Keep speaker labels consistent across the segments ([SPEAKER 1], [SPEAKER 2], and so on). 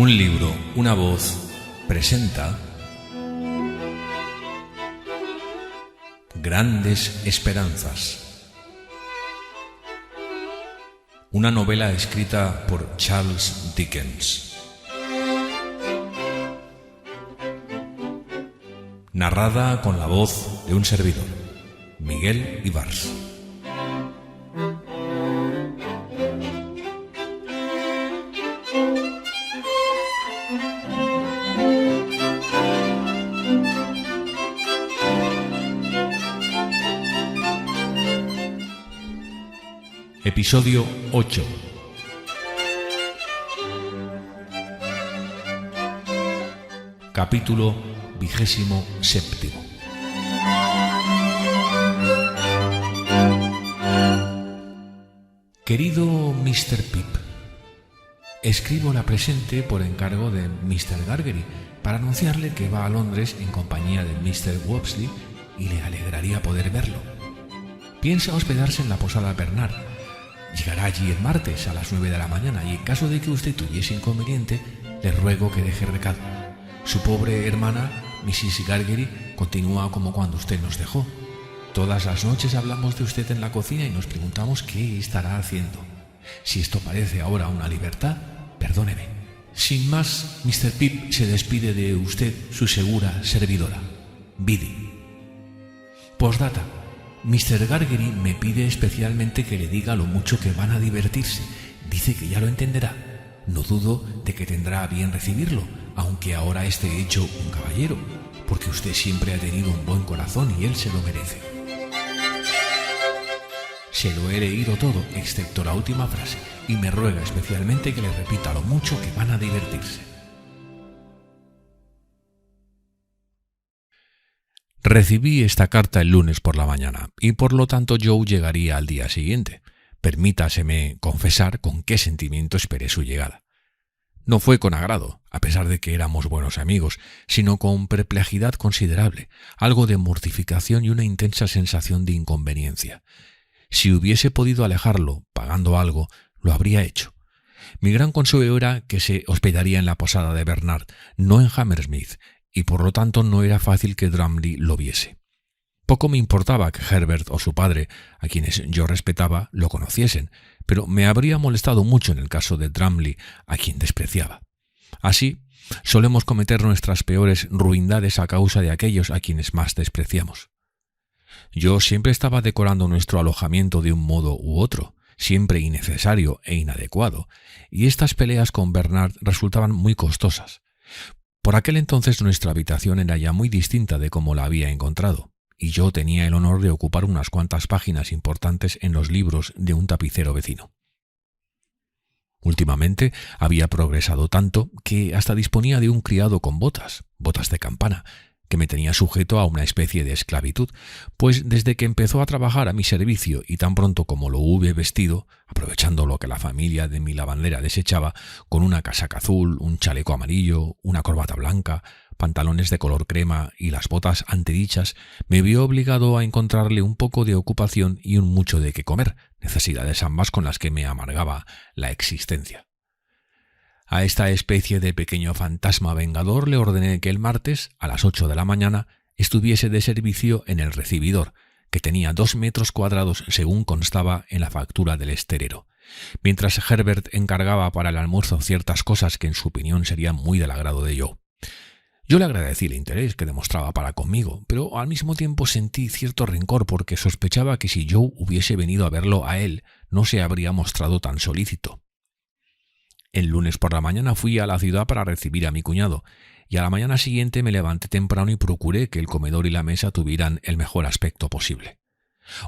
[SPEAKER 1] Un libro, una voz, presenta Grandes Esperanzas. Una novela escrita por Charles Dickens. Narrada con la voz de un servidor, Miguel Ibars. Episodio 8. Capítulo 27. Querido Mr. Pip, escribo la presente por encargo de Mr. Gargery para anunciarle que va a Londres en compañía de Mr. Wopsley y le alegraría poder verlo. Piensa hospedarse en la posada Bernard. Llegará allí el martes a las 9 de la mañana y en caso de que usted tuviese inconveniente, le ruego que deje recado. Su pobre hermana, Mrs. Gargery, continúa como cuando usted nos dejó. Todas las noches hablamos de usted en la cocina y nos preguntamos qué estará haciendo. Si esto parece ahora una libertad, perdóneme. Sin más, Mr. Pip se despide de usted, su segura servidora, Biddy. Postdata. Mr. Gargery me pide especialmente que le diga lo mucho que van a divertirse. Dice que ya lo entenderá. No dudo de que tendrá a bien recibirlo, aunque ahora esté hecho un caballero, porque usted siempre ha tenido un buen corazón y él se lo merece. Se lo he leído todo, excepto la última frase, y me ruega especialmente que le repita lo mucho que van a divertirse. Recibí esta carta el lunes por la mañana y por lo tanto Joe llegaría al día siguiente. Permítaseme confesar con qué sentimiento esperé su llegada. No fue con agrado, a pesar de que éramos buenos amigos, sino con perplejidad considerable, algo de mortificación y una intensa sensación de inconveniencia. Si hubiese podido alejarlo, pagando algo, lo habría hecho. Mi gran consuelo era que se hospedaría en la posada de Bernard, no en Hammersmith, y por lo tanto no era fácil que Drumley lo viese. Poco me importaba que Herbert o su padre, a quienes yo respetaba, lo conociesen, pero me habría molestado mucho en el caso de Drumley, a quien despreciaba. Así, solemos cometer nuestras peores ruindades a causa de aquellos a quienes más despreciamos. Yo siempre estaba decorando nuestro alojamiento de un modo u otro, siempre innecesario e inadecuado, y estas peleas con Bernard resultaban muy costosas. Por aquel entonces nuestra habitación era ya muy distinta de como la había encontrado, y yo tenía el honor de ocupar unas cuantas páginas importantes en los libros de un tapicero vecino. Últimamente había progresado tanto que hasta disponía de un criado con botas de campana, que me tenía sujeto a una especie de esclavitud, pues desde que empezó a trabajar a mi servicio y tan pronto como lo hube vestido, aprovechando lo que la familia de mi lavandera desechaba, con una casaca azul, un chaleco amarillo, una corbata blanca, pantalones de color crema y las botas antedichas, me vio obligado a encontrarle un poco de ocupación y un mucho de qué comer, necesidades ambas con las que me amargaba la existencia. A esta especie de pequeño fantasma vengador le ordené que el martes, a las 8 de la mañana, estuviese de servicio en el recibidor, que tenía 2 metros cuadrados según constaba en la factura del esterero, mientras Herbert encargaba para el almuerzo ciertas cosas que en su opinión serían muy del agrado de Joe. Yo le agradecí el interés que demostraba para conmigo, pero al mismo tiempo sentí cierto rencor porque sospechaba que si Joe hubiese venido a verlo a él, no se habría mostrado tan solícito. El lunes por la mañana fui a la ciudad para recibir a mi cuñado, y a la mañana siguiente me levanté temprano y procuré que el comedor y la mesa tuvieran el mejor aspecto posible.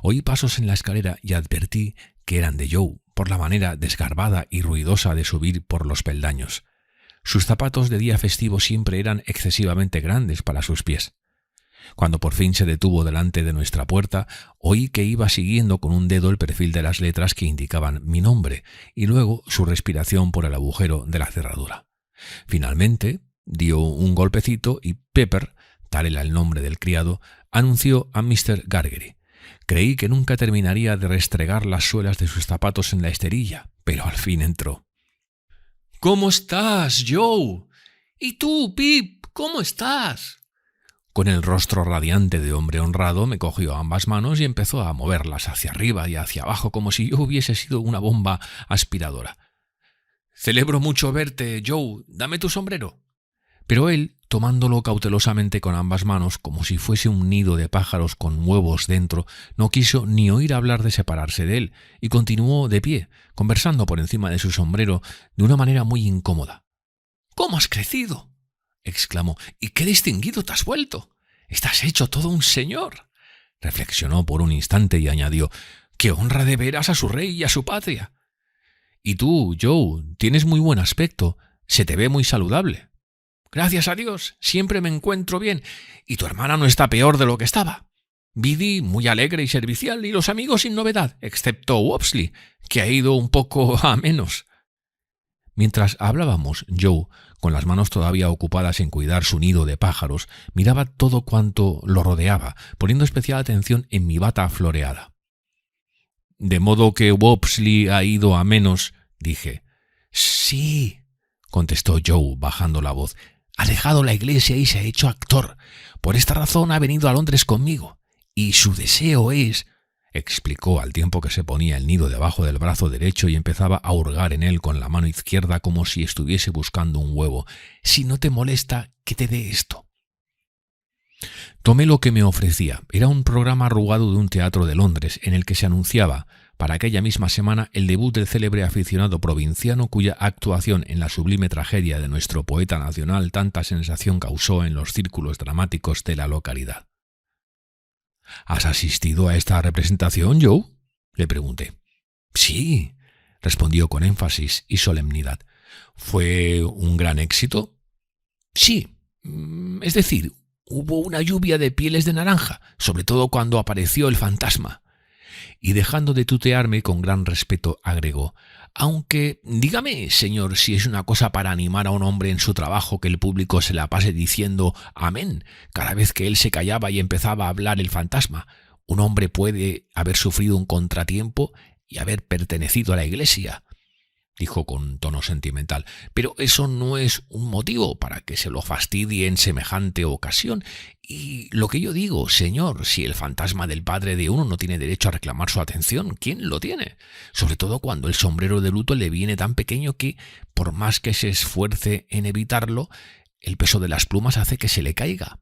[SPEAKER 1] Oí pasos en la escalera y advertí que eran de Joe, por la manera desgarbada y ruidosa de subir por los peldaños. Sus zapatos de día festivo siempre eran excesivamente grandes para sus pies. Cuando por fin se detuvo delante de nuestra puerta, oí que iba siguiendo con un dedo el perfil de las letras que indicaban mi nombre y luego su respiración por el agujero de la cerradura. Finalmente dio un golpecito y Pepper, tal era el nombre del criado, anunció a Mr. Gargery. Creí que nunca terminaría de restregar las suelas de sus zapatos en la esterilla, pero al fin entró. ¿Cómo estás, Joe? ¿Y tú, Pip? ¿Cómo estás? Con el rostro radiante de hombre honrado me cogió ambas manos y empezó a moverlas hacia arriba y hacia abajo como si yo hubiese sido una bomba aspiradora. Celebro mucho verte, Joe. Dame tu sombrero. Pero él, tomándolo cautelosamente con ambas manos, como si fuese un nido de pájaros con huevos dentro, no quiso ni oír hablar de separarse de él, y continuó de pie, conversando por encima de su sombrero de una manera muy incómoda. —¿Cómo has crecido? —exclamó—. —¿Y qué distinguido te has vuelto? Estás hecho todo un señor. Reflexionó por un instante y añadió: —¡Qué honra de veras a su rey y a su patria! Y tú, Joe, tienes muy buen aspecto. Se te ve muy saludable. —Gracias a Dios, siempre me encuentro bien. Y tu hermana no está peor de lo que estaba. Biddy muy alegre y servicial, y los amigos sin novedad, excepto Wopsley, que ha ido un poco a menos. Mientras hablábamos, Joe, con las manos todavía ocupadas en cuidar su nido de pájaros, miraba todo cuanto lo rodeaba, poniendo especial atención en mi bata floreada. —¿De modo que Wopsley ha ido a menos? —dije. —Sí —contestó Joe, bajando la voz—. Ha dejado la iglesia y se ha hecho actor. Por esta razón ha venido a Londres conmigo. Y su deseo es —explicó al tiempo que se ponía el nido debajo del brazo derecho y empezaba a hurgar en él con la mano izquierda como si estuviese buscando un huevo—, si no te molesta, que te dé esto. Tomé lo que me ofrecía. Era un programa arrugado de un teatro de Londres en el que se anunciaba para aquella misma semana el debut del célebre aficionado provinciano cuya actuación en la sublime tragedia de nuestro poeta nacional tanta sensación causó en los círculos dramáticos de la localidad. —¿Has asistido a esta representación, Joe? —le pregunté. —Sí —respondió con énfasis y solemnidad—. ¿Fue un gran éxito? —Sí. Es decir, hubo una lluvia de pieles de naranja, sobre todo cuando apareció el fantasma. Y dejando de tutearme con gran respeto, agregó: aunque dígame, señor, si es una cosa para animar a un hombre en su trabajo que el público se la pase diciendo amén cada vez que él se callaba y empezaba a hablar el fantasma. Un hombre puede haber sufrido un contratiempo y haber pertenecido a la iglesia, dijo con tono sentimental, pero eso no es un motivo para que se lo fastidie en semejante ocasión. Y lo que yo digo, señor, si el fantasma del padre de uno no tiene derecho a reclamar su atención, ¿quién lo tiene? Sobre todo cuando el sombrero de luto le viene tan pequeño que, por más que se esfuerce en evitarlo, el peso de las plumas hace que se le caiga.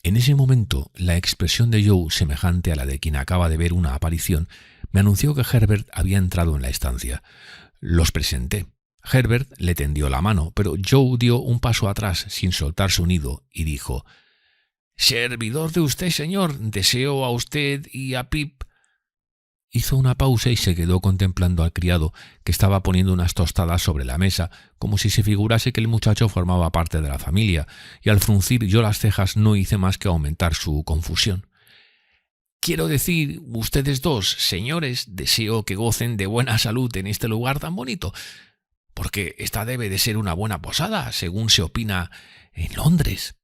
[SPEAKER 1] En ese momento, la expresión de Joe, semejante a la de quien acaba de ver una aparición, me anunció que Herbert había entrado en la estancia. Los presenté. Herbert le tendió la mano, pero Joe dio un paso atrás sin soltar su nido y dijo: —Servidor de usted, señor. Deseo a usted y a Pip. Hizo una pausa y se quedó contemplando al criado, que estaba poniendo unas tostadas sobre la mesa, como si se figurase que el muchacho formaba parte de la familia, y al fruncir yo las cejas no hice más que aumentar su confusión. —Quiero decir, ustedes dos, señores, deseo que gocen de buena salud en este lugar tan bonito, porque esta debe de ser una buena posada, según se opina en Londres.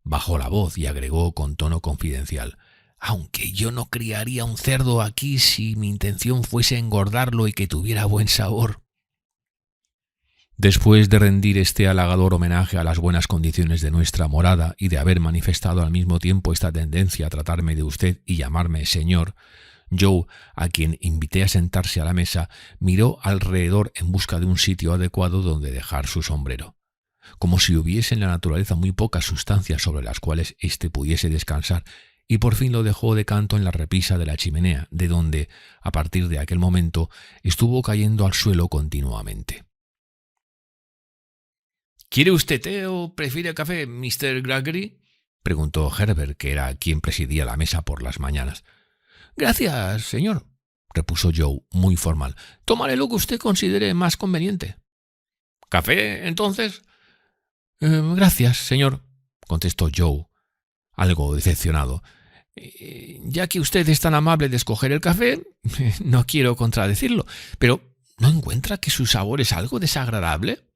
[SPEAKER 1] Bajó la voz y agregó con tono confidencial: aunque yo no criaría un cerdo aquí si mi intención fuese engordarlo y que tuviera buen sabor. Después de rendir este halagador homenaje a las buenas condiciones de nuestra morada y de haber manifestado al mismo tiempo esta tendencia a tratarme de usted y llamarme señor, Joe, a quien invité a sentarse a la mesa, miró alrededor en busca de un sitio adecuado donde dejar su sombrero. Como si hubiese en la naturaleza muy pocas sustancias sobre las cuales éste pudiese descansar, y por fin lo dejó de canto en la repisa de la chimenea, de donde, a partir de aquel momento, estuvo cayendo al suelo continuamente. —¿Quiere usted té o prefiere café, Mr. Gregory? —preguntó Herbert, que era quien presidía la mesa por las mañanas. —Gracias, señor —repuso Joe, muy formal—. Tomaré lo que usted considere más conveniente. —¿Café, entonces? Gracias, señor —contestó Joe, algo decepcionado. Ya que usted es tan amable de escoger el café, no quiero contradecirlo, pero ¿no encuentra que su sabor es algo desagradable?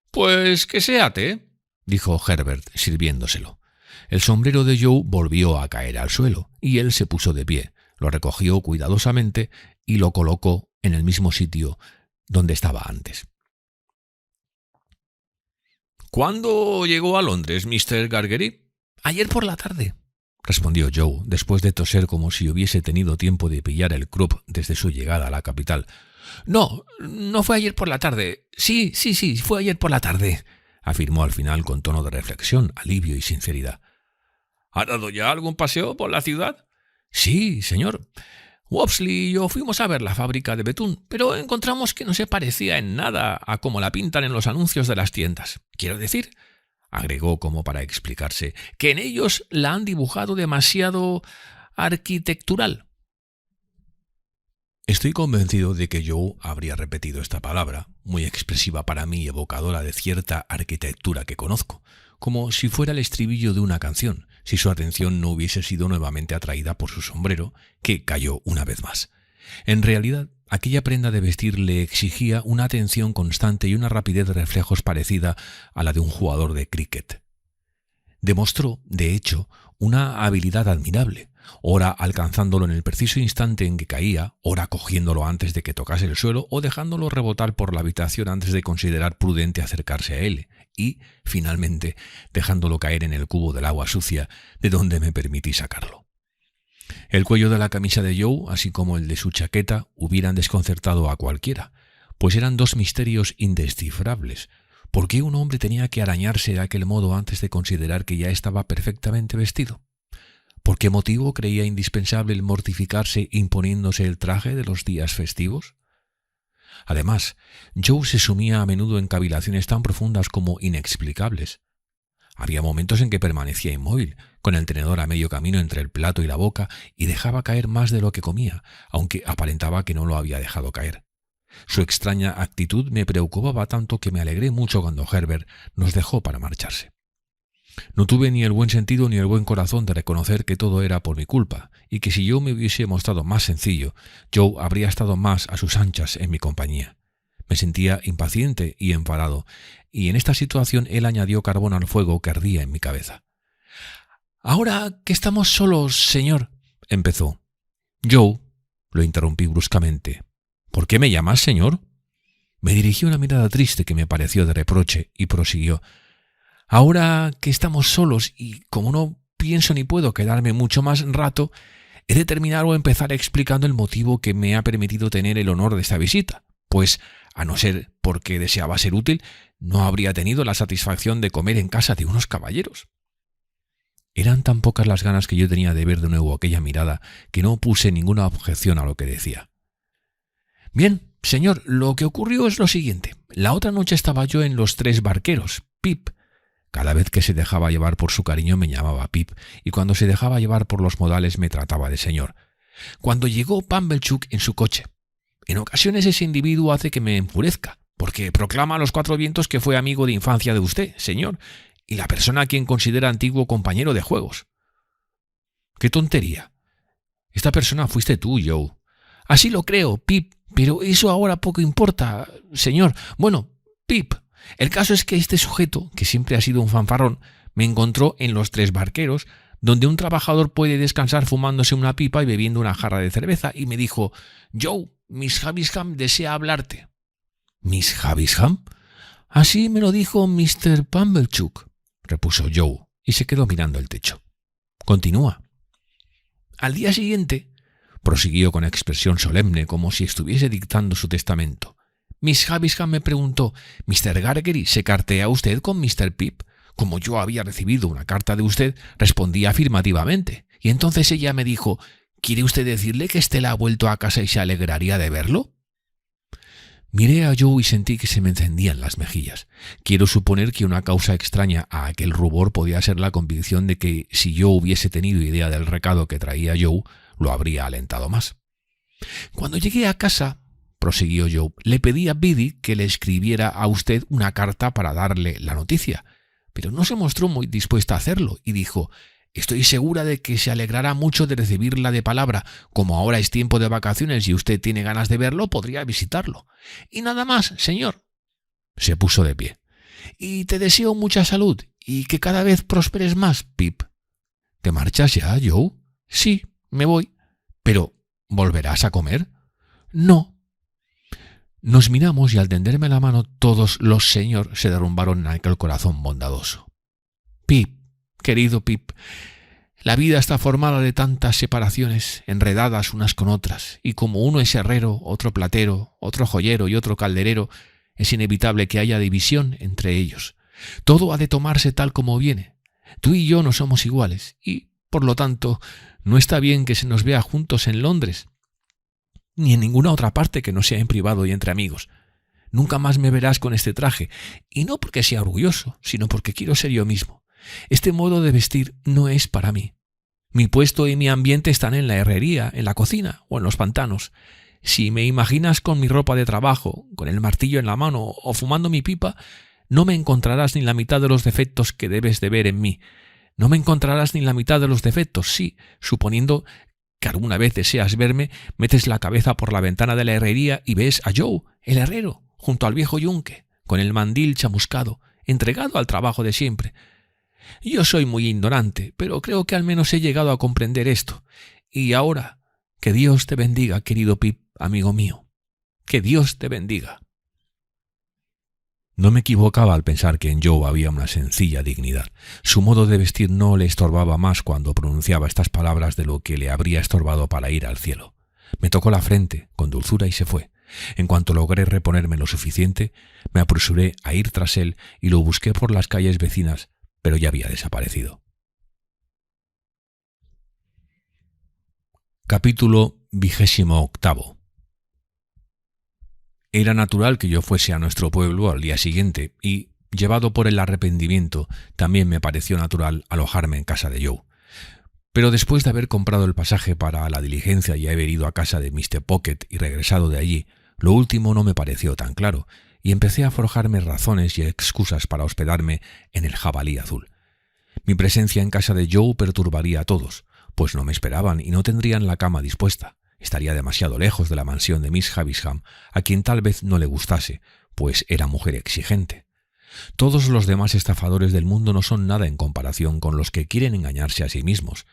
[SPEAKER 1] —Pues que sea té —dijo Herbert, sirviéndoselo. El sombrero de Joe volvió a caer al suelo, y él se puso de pie, lo recogió cuidadosamente y lo colocó en el mismo sitio donde estaba antes. ¿Cuándo llegó a Londres, Mr. Gargery?
[SPEAKER 2] Ayer por la tarde,
[SPEAKER 1] respondió Joe, después de toser como si hubiese tenido tiempo de pillar el croup desde su llegada a la capital.
[SPEAKER 2] No, no fue ayer por la tarde. Sí, fue ayer por la tarde,
[SPEAKER 1] afirmó al final con tono de reflexión, alivio y sinceridad.
[SPEAKER 2] ¿Ha dado ya algún paseo por la ciudad?
[SPEAKER 1] Sí, señor.
[SPEAKER 2] Wopsley y yo fuimos a ver la fábrica de betún, pero encontramos que no se parecía en nada a como la pintan en los anuncios de las tiendas. Quiero decir, agregó como para explicarse, que en ellos la han dibujado demasiado arquitectural.
[SPEAKER 1] Estoy convencido de que Joe habría repetido esta palabra, muy expresiva para mí y evocadora de cierta arquitectura que conozco, como si fuera el estribillo de una canción, si su atención no hubiese sido nuevamente atraída por su sombrero, que cayó una vez más. En realidad, aquella prenda de vestir le exigía una atención constante y una rapidez de reflejos parecida a la de un jugador de cricket. Demostró, de hecho, una habilidad admirable, ora alcanzándolo en el preciso instante en que caía, ora cogiéndolo antes de que tocase el suelo o dejándolo rebotar por la habitación antes de considerar prudente acercarse a él, y, finalmente, dejándolo caer en el cubo del agua sucia, de donde me permití sacarlo. El cuello de la camisa de Joe, así como el de su chaqueta, hubieran desconcertado a cualquiera, pues eran dos misterios indescifrables. ¿Por qué un hombre tenía que arañarse de aquel modo antes de considerar que ya estaba perfectamente vestido? ¿Por qué motivo creía indispensable el mortificarse imponiéndose el traje de los días festivos? Además, Joe se sumía a menudo en cavilaciones tan profundas como inexplicables. Había momentos en que permanecía inmóvil, con el tenedor a medio camino entre el plato y la boca, y dejaba caer más de lo que comía, aunque aparentaba que no lo había dejado caer. Su extraña actitud me preocupaba tanto que me alegré mucho cuando Herbert nos dejó para marcharse. No tuve ni el buen sentido ni el buen corazón de reconocer que todo era por mi culpa, y que si yo me hubiese mostrado más sencillo, Joe habría estado más a sus anchas en mi compañía. Me sentía impaciente y enfadado, y en esta situación él añadió carbón al fuego que ardía en mi cabeza.
[SPEAKER 2] «Ahora que estamos solos, señor»,
[SPEAKER 1] empezó. «Joe», lo interrumpí bruscamente. «¿Por qué me llamas, señor?». Me dirigió una mirada triste que me pareció de reproche y prosiguió.
[SPEAKER 2] «Ahora que estamos solos y como no pienso ni puedo quedarme mucho más rato, he de terminar o empezar explicando el motivo que me ha permitido tener el honor de esta visita, pues, a no ser porque deseaba ser útil, no habría tenido la satisfacción de comer en casa de unos caballeros».
[SPEAKER 1] Eran tan pocas las ganas que yo tenía de ver de nuevo aquella mirada que no puse ninguna objeción a lo que decía.
[SPEAKER 2] «Bien, señor, lo que ocurrió es lo siguiente. La otra noche estaba yo en Los Tres Barqueros, Pip».
[SPEAKER 1] Cada vez que se dejaba llevar por su cariño me llamaba Pip, y cuando se dejaba llevar por los modales me trataba de señor.
[SPEAKER 2] «Cuando llegó Pumblechook en su coche. En ocasiones ese individuo hace que me enfurezca, porque proclama a los cuatro vientos que fue amigo de infancia de usted, señor, y la persona a quien considera antiguo compañero de juegos».
[SPEAKER 1] «¡Qué tontería! Esta persona fuiste tú, Joe».
[SPEAKER 2] «Así lo creo, Pip, pero eso ahora poco importa, señor. Bueno, Pip, el caso es que este sujeto, que siempre ha sido un fanfarrón, me encontró en Los Tres Barqueros, donde un trabajador puede descansar fumándose una pipa y bebiendo una jarra de cerveza, y me dijo: «Joe, Miss Havisham desea hablarte».
[SPEAKER 1] «¿Miss Havisham?»
[SPEAKER 2] «Así me lo dijo Mr. Pumblechook»,
[SPEAKER 1] repuso Joe, y se quedó mirando el techo. «Continúa».
[SPEAKER 2] «Al día siguiente»,
[SPEAKER 1] prosiguió con expresión solemne, como si estuviese dictando su testamento,
[SPEAKER 2] «Miss Havisham me preguntó: «Mr. Gargery, ¿se cartea usted con Mr. Pip?». Como yo había recibido una carta de usted, respondí afirmativamente, y entonces ella me dijo: «¿Quiere usted decirle que Estela ha vuelto a casa y se alegraría de verlo?».
[SPEAKER 1] Miré a Joe y sentí que se me encendían las mejillas. Quiero suponer que una causa extraña a aquel rubor podía ser la convicción de que si yo hubiese tenido idea del recado que traía Joe, lo habría alentado más.
[SPEAKER 2] «Cuando llegué a casa», prosiguió Joe, «le pedí a Biddy que le escribiera a usted una carta para darle la noticia, pero no se mostró muy dispuesta a hacerlo y dijo: «Estoy segura de que se alegrará mucho de recibirla de palabra. Como ahora es tiempo de vacaciones y usted tiene ganas de verlo, podría visitarlo. Y nada más, señor».
[SPEAKER 1] Se puso de pie.
[SPEAKER 2] «Y te deseo mucha salud y que cada vez prosperes más, Pip».
[SPEAKER 1] «¿Te marchas ya, Joe?»
[SPEAKER 2] «Sí, me voy».
[SPEAKER 1] «¿Pero volverás a comer?»
[SPEAKER 2] «No». Nos miramos y al tenderme la mano todos los señor se derrumbaron en aquel corazón bondadoso. Pip, querido Pip, la vida está formada de tantas separaciones, enredadas unas con otras, y como uno es herrero, otro platero, otro joyero y otro calderero, es inevitable que haya división entre ellos. Todo ha de tomarse tal como viene. Tú y yo no somos iguales, y, por lo tanto, no está bien que se nos vea juntos en Londres, ni en ninguna otra parte que no sea en privado y entre amigos. Nunca más me verás con este traje, y no porque sea orgulloso, sino porque quiero ser yo mismo. Este modo de vestir no es para mí. Mi puesto y mi ambiente están en la herrería, en la cocina o en los pantanos. Si me imaginas con mi ropa de trabajo, con el martillo en la mano o fumando mi pipa, no me encontrarás ni la mitad de los defectos que debes de ver en mí. No me encontrarás ni la mitad de los defectos, sí, suponiendo que alguna vez deseas verme, metes la cabeza por la ventana de la herrería y ves a Joe, el herrero, junto al viejo yunque, con el mandil chamuscado, entregado al trabajo de siempre. Yo soy muy ignorante, pero creo que al menos he llegado a comprender esto. Y ahora, que Dios te bendiga, querido Pip, amigo mío. Que Dios te bendiga.
[SPEAKER 1] No me equivocaba al pensar que en Joe había una sencilla dignidad. Su modo de vestir no le estorbaba más cuando pronunciaba estas palabras de lo que le habría estorbado para ir al cielo. Me tocó la frente, con dulzura, y se fue. En cuanto logré reponerme lo suficiente, me apresuré a ir tras él y lo busqué por las calles vecinas, pero ya había desaparecido. Capítulo 28. Era natural que yo fuese a nuestro pueblo al día siguiente y, llevado por el arrepentimiento, también me pareció natural alojarme en casa de Joe. Pero después de haber comprado el pasaje para la diligencia y haber ido a casa de Mr. Pocket y regresado de allí, lo último no me pareció tan claro, y empecé a forjarme razones y excusas para hospedarme en el Jabalí Azul. Mi presencia en casa de Joe perturbaría a todos, pues no me esperaban y no tendrían la cama dispuesta. Estaría demasiado lejos de la mansión de Miss Havisham, a quien tal vez no le gustase, pues era mujer exigente. Todos los demás estafadores del mundo no son nada en comparación con los que quieren engañarse a sí mismos,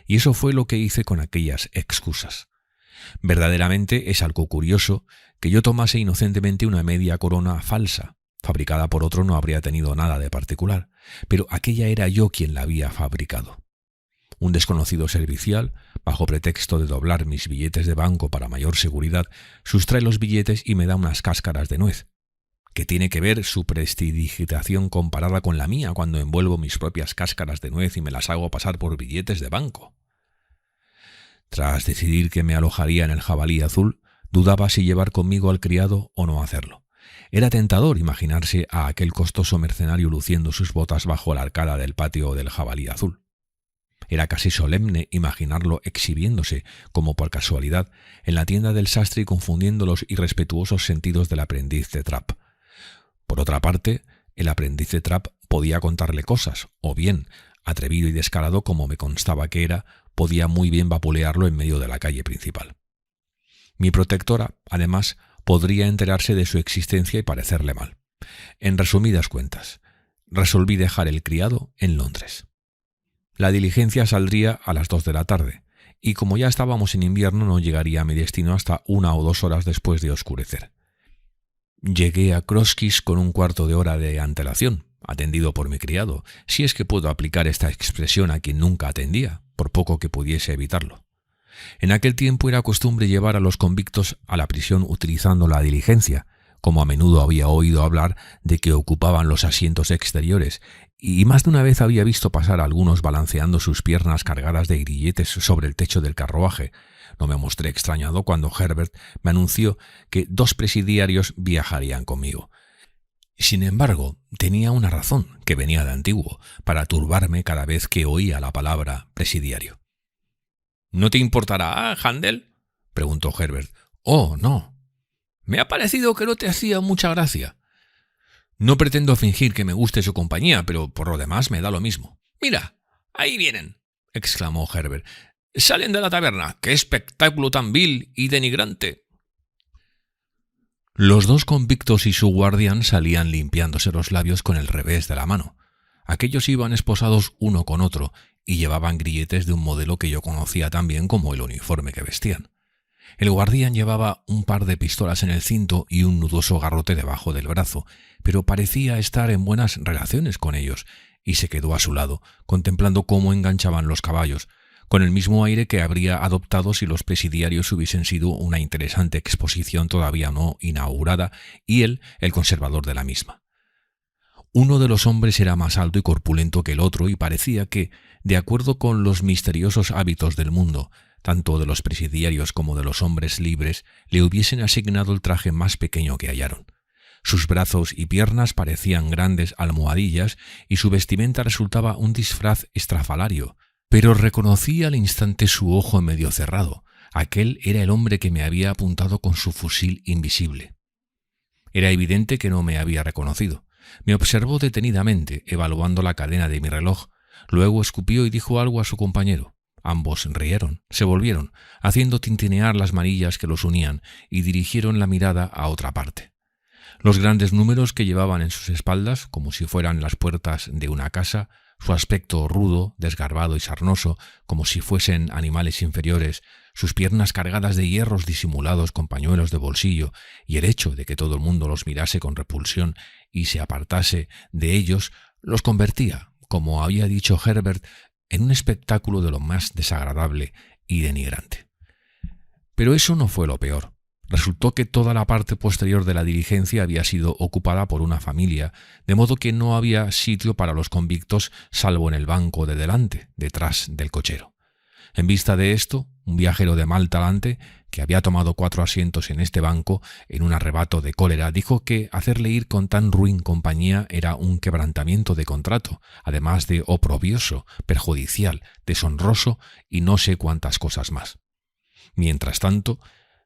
[SPEAKER 1] y eso fue lo que hice con aquellas excusas. Verdaderamente es algo curioso que yo tomase inocentemente una media corona falsa. Fabricada por otro no habría tenido nada de particular, pero aquella era yo quien la había fabricado. Un desconocido servicial, bajo pretexto de doblar mis billetes de banco para mayor seguridad, sustrae los billetes y me da unas cáscaras de nuez. ¿Qué tiene que ver su prestidigitación comparada con la mía cuando envuelvo mis propias cáscaras de nuez y me las hago pasar por billetes de banco? Tras decidir que me alojaría en el Jabalí Azul, dudaba si llevar conmigo al criado o no hacerlo. Era tentador imaginarse a aquel costoso mercenario luciendo sus botas bajo la arcada del patio del Jabalí Azul. Era casi solemne imaginarlo exhibiéndose, como por casualidad, en la tienda del sastre y confundiendo los irrespetuosos sentidos del aprendiz de Trapp. Por otra parte, el aprendiz de Trapp podía contarle cosas, o bien, atrevido y descarado como me constaba que era, podía muy bien vapulearlo en medio de la calle principal. Mi protectora, además, podría enterarse de su existencia y parecerle mal. En resumidas cuentas, resolví dejar el criado en Londres. La diligencia saldría a las 2 de la tarde, y como ya estábamos en invierno no llegaría a mi destino hasta 1 o 2 horas después de oscurecer. Llegué a Croxkiss con un cuarto de hora de antelación, atendido por mi criado, si es que puedo aplicar esta expresión a quien nunca atendía, por poco que pudiese evitarlo. En aquel tiempo era costumbre llevar a los convictos a la prisión utilizando la diligencia, como a menudo había oído hablar de que ocupaban los asientos exteriores, y más de una vez había visto pasar a algunos balanceando sus piernas cargadas de grilletes sobre el techo del carruaje. No me mostré extrañado cuando Herbert me anunció que 2 presidiarios viajarían conmigo. Sin embargo, tenía una razón, que venía de antiguo, para turbarme cada vez que oía la palabra presidiario. «¿No te importará, Handel?», preguntó Herbert. «Oh, no. Me ha parecido que no te hacía mucha gracia». «No pretendo fingir que me guste su compañía, pero por lo demás me da lo mismo». «Mira, ahí vienen», exclamó Herbert. «Salen de la taberna. ¡Qué espectáculo tan vil y denigrante!». Los 2 convictos y su guardián salían limpiándose los labios con el revés de la mano. Aquellos iban esposados uno con otro y llevaban grilletes de un modelo que yo conocía tan bien como el uniforme que vestían. El guardián llevaba un par de pistolas en el cinto y un nudoso garrote debajo del brazo, pero parecía estar en buenas relaciones con ellos, y se quedó a su lado, contemplando cómo enganchaban los caballos, con el mismo aire que habría adoptado si los presidiarios hubiesen sido una interesante exposición todavía no inaugurada y él el conservador de la misma. Uno de los hombres era más alto y corpulento que el otro y parecía que, de acuerdo con los misteriosos hábitos del mundo, tanto de los presidiarios como de los hombres libres, le hubiesen asignado el traje más pequeño que hallaron. Sus brazos y piernas parecían grandes almohadillas y su vestimenta resultaba un disfraz estrafalario, pero reconocí al instante su ojo medio cerrado. Aquel era el hombre que me había apuntado con su fusil invisible. Era evidente que no me había reconocido. Me observó detenidamente, evaluando la cadena de mi reloj. Luego escupió y dijo algo a su compañero. Ambos rieron, se volvieron, haciendo tintinear las manillas que los unían, y dirigieron la mirada a otra parte. Los grandes números que llevaban en sus espaldas, como si fueran las puertas de una casa, su aspecto rudo, desgarbado y sarnoso, como si fuesen animales inferiores, sus piernas cargadas de hierros disimulados con pañuelos de bolsillo, y el hecho de que todo el mundo los mirase con repulsión y se apartase de ellos, los convertía, como había dicho Herbert, en un espectáculo de lo más desagradable y denigrante. Pero eso no fue lo peor. Resultó que toda la parte posterior de la diligencia había sido ocupada por una familia, de modo que no había sitio para los convictos salvo en el banco de delante, detrás del cochero. En vista de esto, un viajero de mal talante, que había tomado 4 asientos en este banco, en un arrebato de cólera, dijo que hacerle ir con tan ruin compañía era un quebrantamiento de contrato, además de oprobioso, perjudicial, deshonroso y no sé cuántas cosas más. Mientras tanto,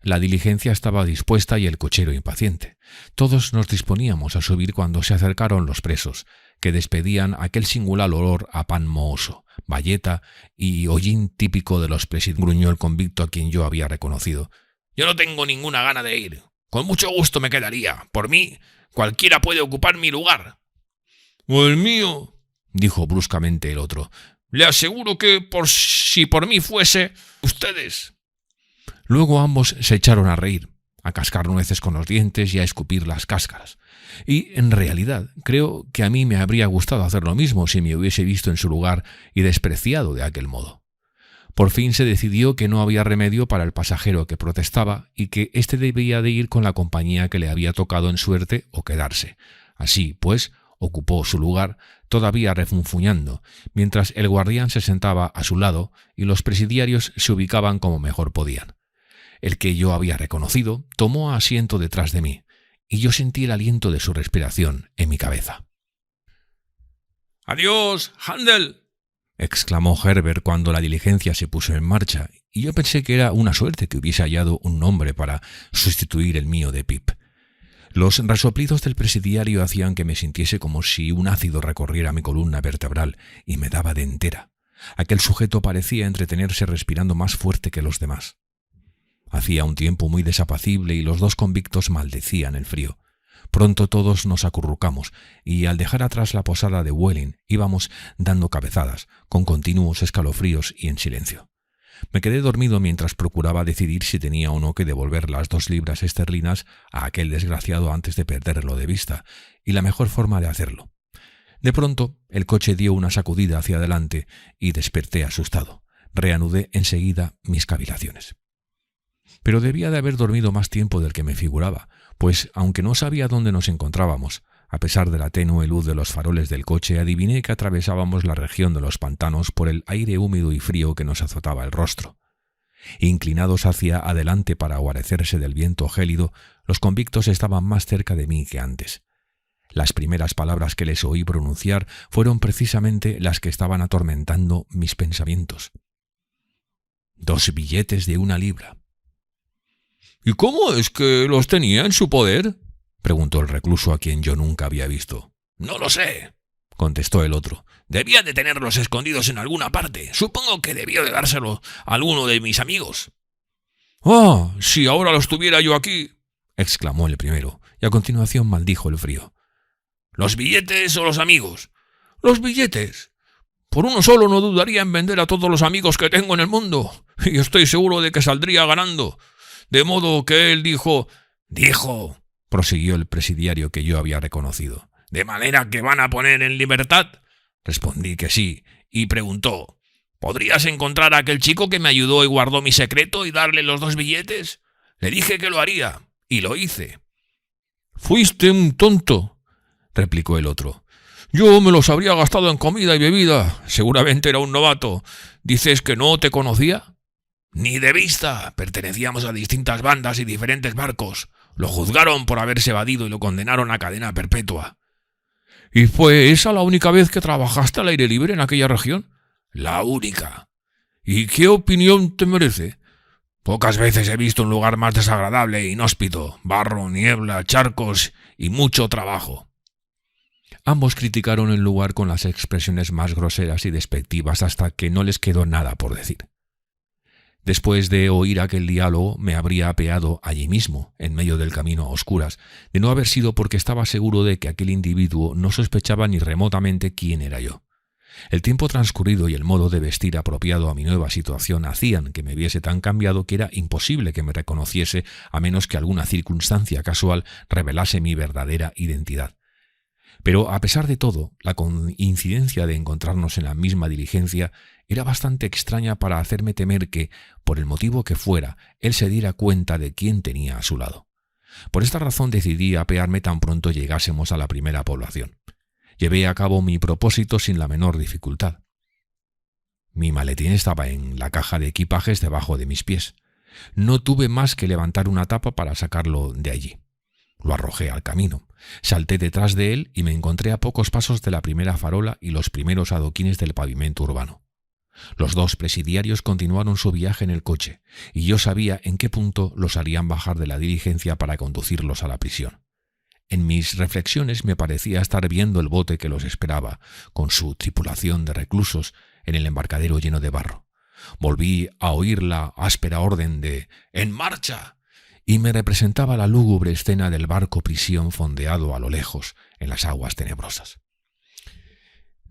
[SPEAKER 1] la diligencia estaba dispuesta y el cochero impaciente. Todos nos disponíamos a subir cuando se acercaron los presos, que despedían aquel singular olor a pan mohoso, bayeta y hollín típico de los presidiarios. Gruñó el convicto a quien yo había reconocido. «Yo no tengo ninguna gana de ir. Con mucho gusto me quedaría. Por mí, cualquiera puede ocupar mi lugar». «O el mío», dijo bruscamente el otro. «Le aseguro que si por mí fuese, ustedes». Luego ambos se echaron a reír, a cascar nueces con los dientes y a escupir las cáscaras. Y, en realidad, creo que a mí me habría gustado hacer lo mismo si me hubiese visto en su lugar y despreciado de aquel modo. Por fin se decidió que no había remedio para el pasajero que protestaba y que éste debía de ir con la compañía que le había tocado en suerte o quedarse. Así, pues, ocupó su lugar, todavía refunfuñando, mientras el guardián se sentaba a su lado y los presidiarios se ubicaban como mejor podían. El que yo había reconocido tomó asiento detrás de mí, y yo sentí el aliento de su respiración en mi cabeza. «¡Adiós, Handel!», exclamó Herbert cuando la diligencia se puso en marcha, y yo pensé que era una suerte que hubiese hallado un nombre para sustituir el mío de Pip. Los resoplidos del presidiario hacían que me sintiese como si un ácido recorriera mi columna vertebral y me daba de entera. Aquel sujeto parecía entretenerse respirando más fuerte que los demás. Hacía un tiempo muy desapacible y los dos convictos maldecían el frío. Pronto todos nos acurrucamos y al dejar atrás la posada de Welling íbamos dando cabezadas, con continuos escalofríos y en silencio. Me quedé dormido mientras procuraba decidir si tenía o no que devolver las 2 libras esterlinas a aquel desgraciado antes de perderlo de vista, y la mejor forma de hacerlo. De pronto el coche dio una sacudida hacia adelante y desperté asustado. Reanudé enseguida mis cavilaciones. Pero debía de haber dormido más tiempo del que me figuraba, pues aunque no sabía dónde nos encontrábamos, a pesar de la tenue luz de los faroles del coche, adiviné que atravesábamos la región de los pantanos por el aire húmedo y frío que nos azotaba el rostro. Inclinados hacia adelante para guarecerse del viento gélido, los convictos estaban más cerca de mí que antes. Las primeras palabras que les oí pronunciar fueron precisamente las que estaban atormentando mis pensamientos. 2 billetes de 1 libra. «¿Y cómo es que los tenía en su poder?», preguntó el recluso a quien yo nunca había visto. «No lo sé», contestó el otro. «Debía de tenerlos escondidos en alguna parte. Supongo que debió de dárselo a alguno de mis amigos». «¡Ah! Si ahora los tuviera yo aquí», exclamó el primero, y a continuación maldijo el frío. «¿Los billetes o los amigos?» «Los billetes. Por uno solo no dudaría en vender a todos los amigos que tengo en el mundo, y estoy seguro de que saldría ganando. de modo que él dijo, prosiguió el presidiario que yo había reconocido. ¿De manera que van a poner en libertad? Respondí que sí, y preguntó, ¿podrías encontrar a aquel chico que me ayudó y guardó mi secreto y darle los 2 billetes? Le dije que lo haría, y lo hice. «Fuiste un tonto», replicó el otro. «Yo me los habría gastado en comida y bebida. Seguramente era un novato. ¿Dices que no te conocía?» «Ni de vista. Pertenecíamos a distintas bandas y diferentes barcos. Lo juzgaron por haberse evadido y lo condenaron a cadena perpetua». «¿Y fue esa la única vez que trabajaste al aire libre en aquella región?» «La única». «¿Y qué opinión te merece?» «Pocas veces he visto un lugar más desagradable e inhóspito. Barro, niebla, charcos y mucho trabajo». Ambos criticaron el lugar con las expresiones más groseras y despectivas hasta que no les quedó nada por decir. Después de oír aquel diálogo, me habría apeado allí mismo, en medio del camino a oscuras, de no haber sido porque estaba seguro de que aquel individuo no sospechaba ni remotamente quién era yo. El tiempo transcurrido y el modo de vestir apropiado a mi nueva situación hacían que me viese tan cambiado que era imposible que me reconociese a menos que alguna circunstancia casual revelase mi verdadera identidad. Pero, a pesar de todo, la coincidencia de encontrarnos en la misma diligencia era bastante extraña para hacerme temer que, por el motivo que fuera, él se diera cuenta de quién tenía a su lado. Por esta razón decidí apearme tan pronto llegásemos a la primera población. Llevé a cabo mi propósito sin la menor dificultad. Mi maletín estaba en la caja de equipajes debajo de mis pies. No tuve más que levantar una tapa para sacarlo de allí. Lo arrojé al camino. Salté detrás de él y me encontré a pocos pasos de la primera farola y los primeros adoquines del pavimento urbano. Los 2 presidiarios continuaron su viaje en el coche, y yo sabía en qué punto los harían bajar de la diligencia para conducirlos a la prisión. En mis reflexiones me parecía estar viendo el bote que los esperaba, con su tripulación de reclusos, en el embarcadero lleno de barro. Volví a oír la áspera orden de «¡En marcha!» y me representaba la lúgubre escena del barco prisión fondeado a lo lejos en las aguas tenebrosas.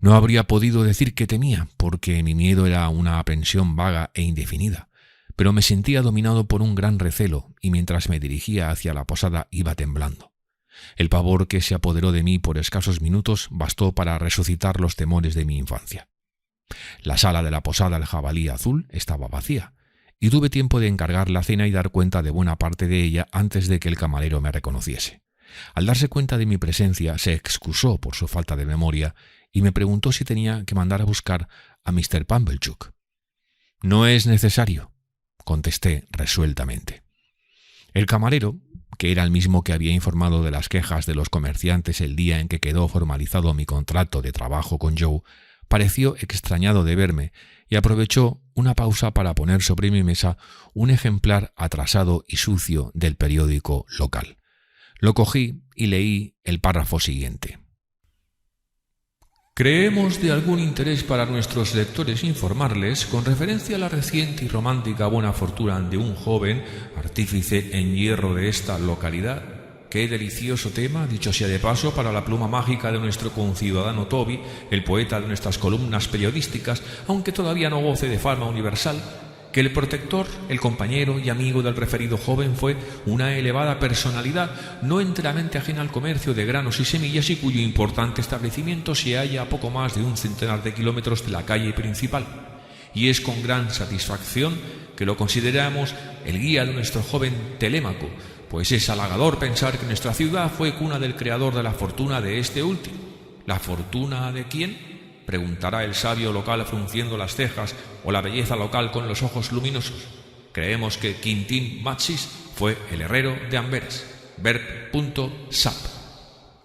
[SPEAKER 1] No habría podido decir que temía, porque mi miedo era una aprensión vaga e indefinida, pero me sentía dominado por un gran recelo y mientras me dirigía hacia la posada iba temblando. El pavor que se apoderó de mí por escasos minutos bastó para resucitar los temores de mi infancia. La sala de la posada del Jabalí Azul estaba vacía, y tuve tiempo de encargar la cena y dar cuenta de buena parte de ella antes de que el camarero me reconociese. Al darse cuenta de mi presencia, se excusó por su falta de memoria y me preguntó si tenía que mandar a buscar a Mr. Pumblechook. «No es necesario», contesté resueltamente. El camarero, que era el mismo que había informado de las quejas de los comerciantes el día en que quedó formalizado mi contrato de trabajo con Joe, pareció extrañado de verme y aprovechó una pausa para poner sobre mi mesa un ejemplar atrasado y sucio del periódico local. Lo cogí y leí el párrafo siguiente. «Creemos de algún interés para nuestros lectores informarles, con referencia a la reciente y romántica buena fortuna de un joven artífice en hierro de esta localidad. Qué delicioso tema, dicho sea de paso, para la pluma mágica de nuestro conciudadano Toby, el poeta de nuestras columnas periodísticas, aunque todavía no goce de fama universal, que el protector, el compañero y amigo del referido joven fue una elevada personalidad no enteramente ajena al comercio de granos y semillas y cuyo importante establecimiento se halla a poco más de 100 de kilómetros de la calle principal. Y es con gran satisfacción que lo consideramos el guía de nuestro joven Telémaco, pues es halagador pensar que nuestra ciudad fue cuna del creador de la fortuna de este último. ¿La fortuna de quién?, preguntará el sabio local frunciendo las cejas, o la belleza local con los ojos luminosos. Creemos que Quintín Matsis fue el herrero de Amberes. Verb.sap.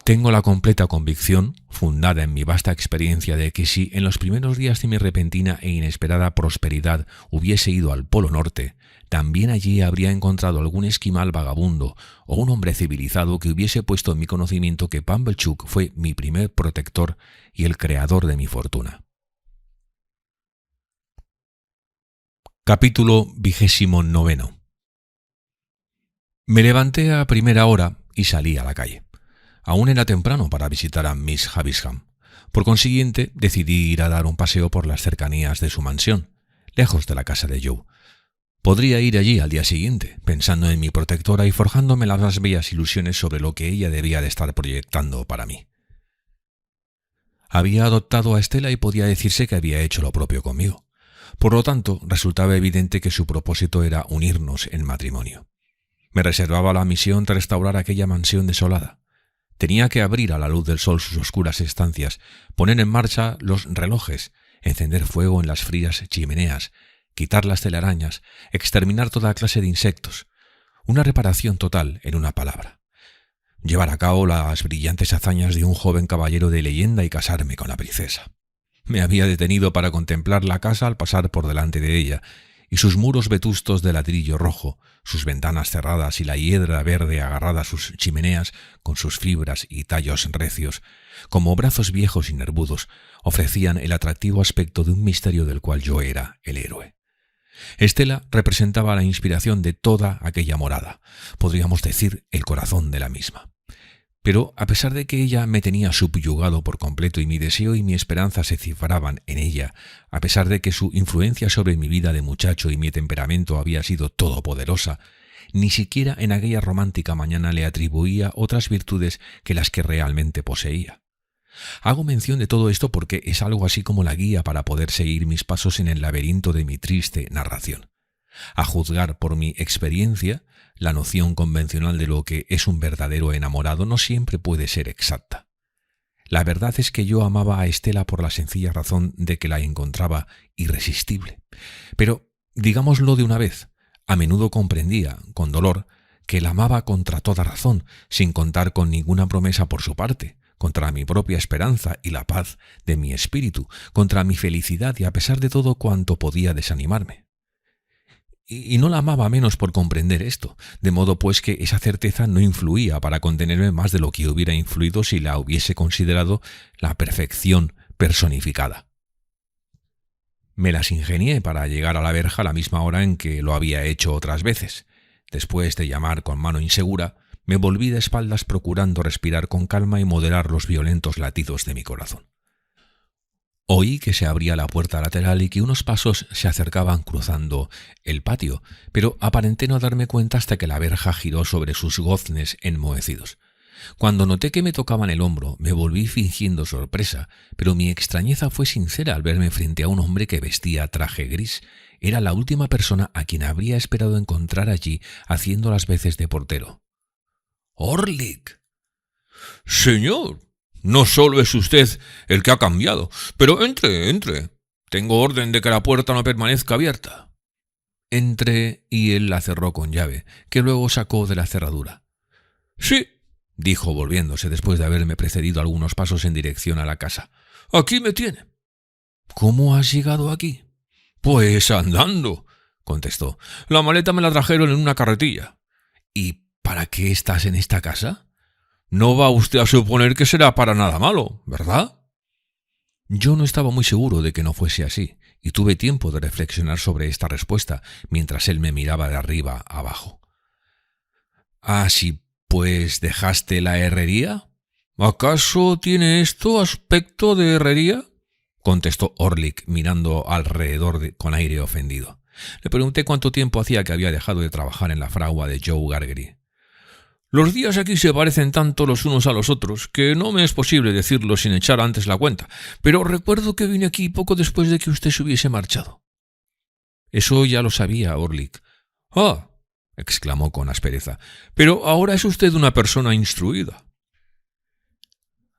[SPEAKER 1] Tengo la completa convicción, fundada en mi vasta experiencia, de que si en los primeros días de mi repentina e inesperada prosperidad hubiese ido al Polo Norte, también allí habría encontrado algún esquimal vagabundo o un hombre civilizado que hubiese puesto en mi conocimiento que Pumblechook fue mi primer protector y el creador de mi fortuna. Capítulo 29. Me levanté a primera hora y salí a la calle. Aún era temprano para visitar a Miss Havisham. Por consiguiente, decidí ir a dar un paseo por las cercanías de su mansión, lejos de la casa de Joe. Podría ir allí al día siguiente, pensando en mi protectora y forjándome las más bellas ilusiones sobre lo que ella debía de estar proyectando para mí. Había adoptado a Estela y podía decirse que había hecho lo propio conmigo. Por lo tanto, resultaba evidente que su propósito era unirnos en matrimonio. Me reservaba la misión de restaurar aquella mansión desolada. Tenía que abrir a la luz del sol sus oscuras estancias, poner en marcha los relojes, encender fuego en las frías chimeneas, quitar las telarañas, exterminar toda clase de insectos. Una reparación total, en una palabra. Llevar a cabo las brillantes hazañas de un joven caballero de leyenda y casarme con la princesa. Me había detenido para contemplar la casa al pasar por delante de ella, y sus muros vetustos de ladrillo rojo, sus ventanas cerradas y la hiedra verde agarrada a sus chimeneas con sus fibras y tallos recios, como brazos viejos y nervudos, ofrecían el atractivo aspecto de un misterio del cual yo era el héroe. Estela representaba la inspiración de toda aquella morada, podríamos decir el corazón de la misma. Pero a pesar de que ella me tenía subyugado por completo y mi deseo y mi esperanza se cifraban en ella, a pesar de que su influencia sobre mi vida de muchacho y mi temperamento había sido todopoderosa, ni siquiera en aquella romántica mañana le atribuía otras virtudes que las que realmente poseía. Hago mención de todo esto porque es algo así como la guía para poder seguir mis pasos en el laberinto de mi triste narración. A juzgar por mi experiencia, la noción convencional de lo que es un verdadero enamorado no siempre puede ser exacta. La verdad es que yo amaba a Estela por la sencilla razón de que la encontraba irresistible. Pero, digámoslo de una vez, a menudo comprendía, con dolor, que la amaba contra toda razón, sin contar con ninguna promesa por su parte, contra mi propia esperanza y la paz de mi espíritu, contra mi felicidad y a pesar de todo cuanto podía desanimarme. Y no la amaba menos por comprender esto, de modo pues que esa certeza no influía para contenerme más de lo que hubiera influido si la hubiese considerado la perfección personificada. Me las ingenié para llegar a la verja a la misma hora en que lo había hecho otras veces. Después de llamar con mano insegura, me volví de espaldas procurando respirar con calma y moderar los violentos latidos de mi corazón. Oí que se abría la puerta lateral y que unos pasos se acercaban cruzando el patio, pero aparenté no darme cuenta hasta que la verja giró sobre sus goznes enmohecidos. Cuando noté que me tocaban el hombro, me volví fingiendo sorpresa, pero mi extrañeza fue sincera al verme frente a un hombre que vestía traje gris. Era la última persona a quien habría esperado encontrar allí haciendo las veces de portero. —¡Orlik! —Señor, no solo es usted el que ha cambiado, pero entre. Tengo orden de que la puerta no permanezca abierta. Entré y él la cerró con llave, que luego sacó de la cerradura. —Sí —dijo volviéndose después de haberme precedido algunos pasos en dirección a la casa—, aquí me tiene. —¿Cómo has llegado aquí? —Pues andando —contestó—. La maleta me la trajeron en una carretilla. —¿Y para qué estás en esta casa? No va usted a suponer que será para nada malo, ¿verdad? Yo no estaba muy seguro de que no fuese así, y tuve tiempo de reflexionar sobre esta respuesta mientras él me miraba de arriba abajo. —Ah, sí, pues dejaste la herrería. —¿Acaso tiene esto aspecto de herrería? —contestó Orlik mirando alrededor con aire ofendido. Le pregunté cuánto tiempo hacía que había dejado de trabajar en la fragua de Joe Gargery. —Los días aquí se parecen tanto los unos a los otros que no me es posible decirlo sin echar antes la cuenta, pero recuerdo que vine aquí poco después de que usted se hubiese marchado. —Eso ya lo sabía, Orlik. —Ah —exclamó con aspereza—, pero ahora es usted una persona instruida.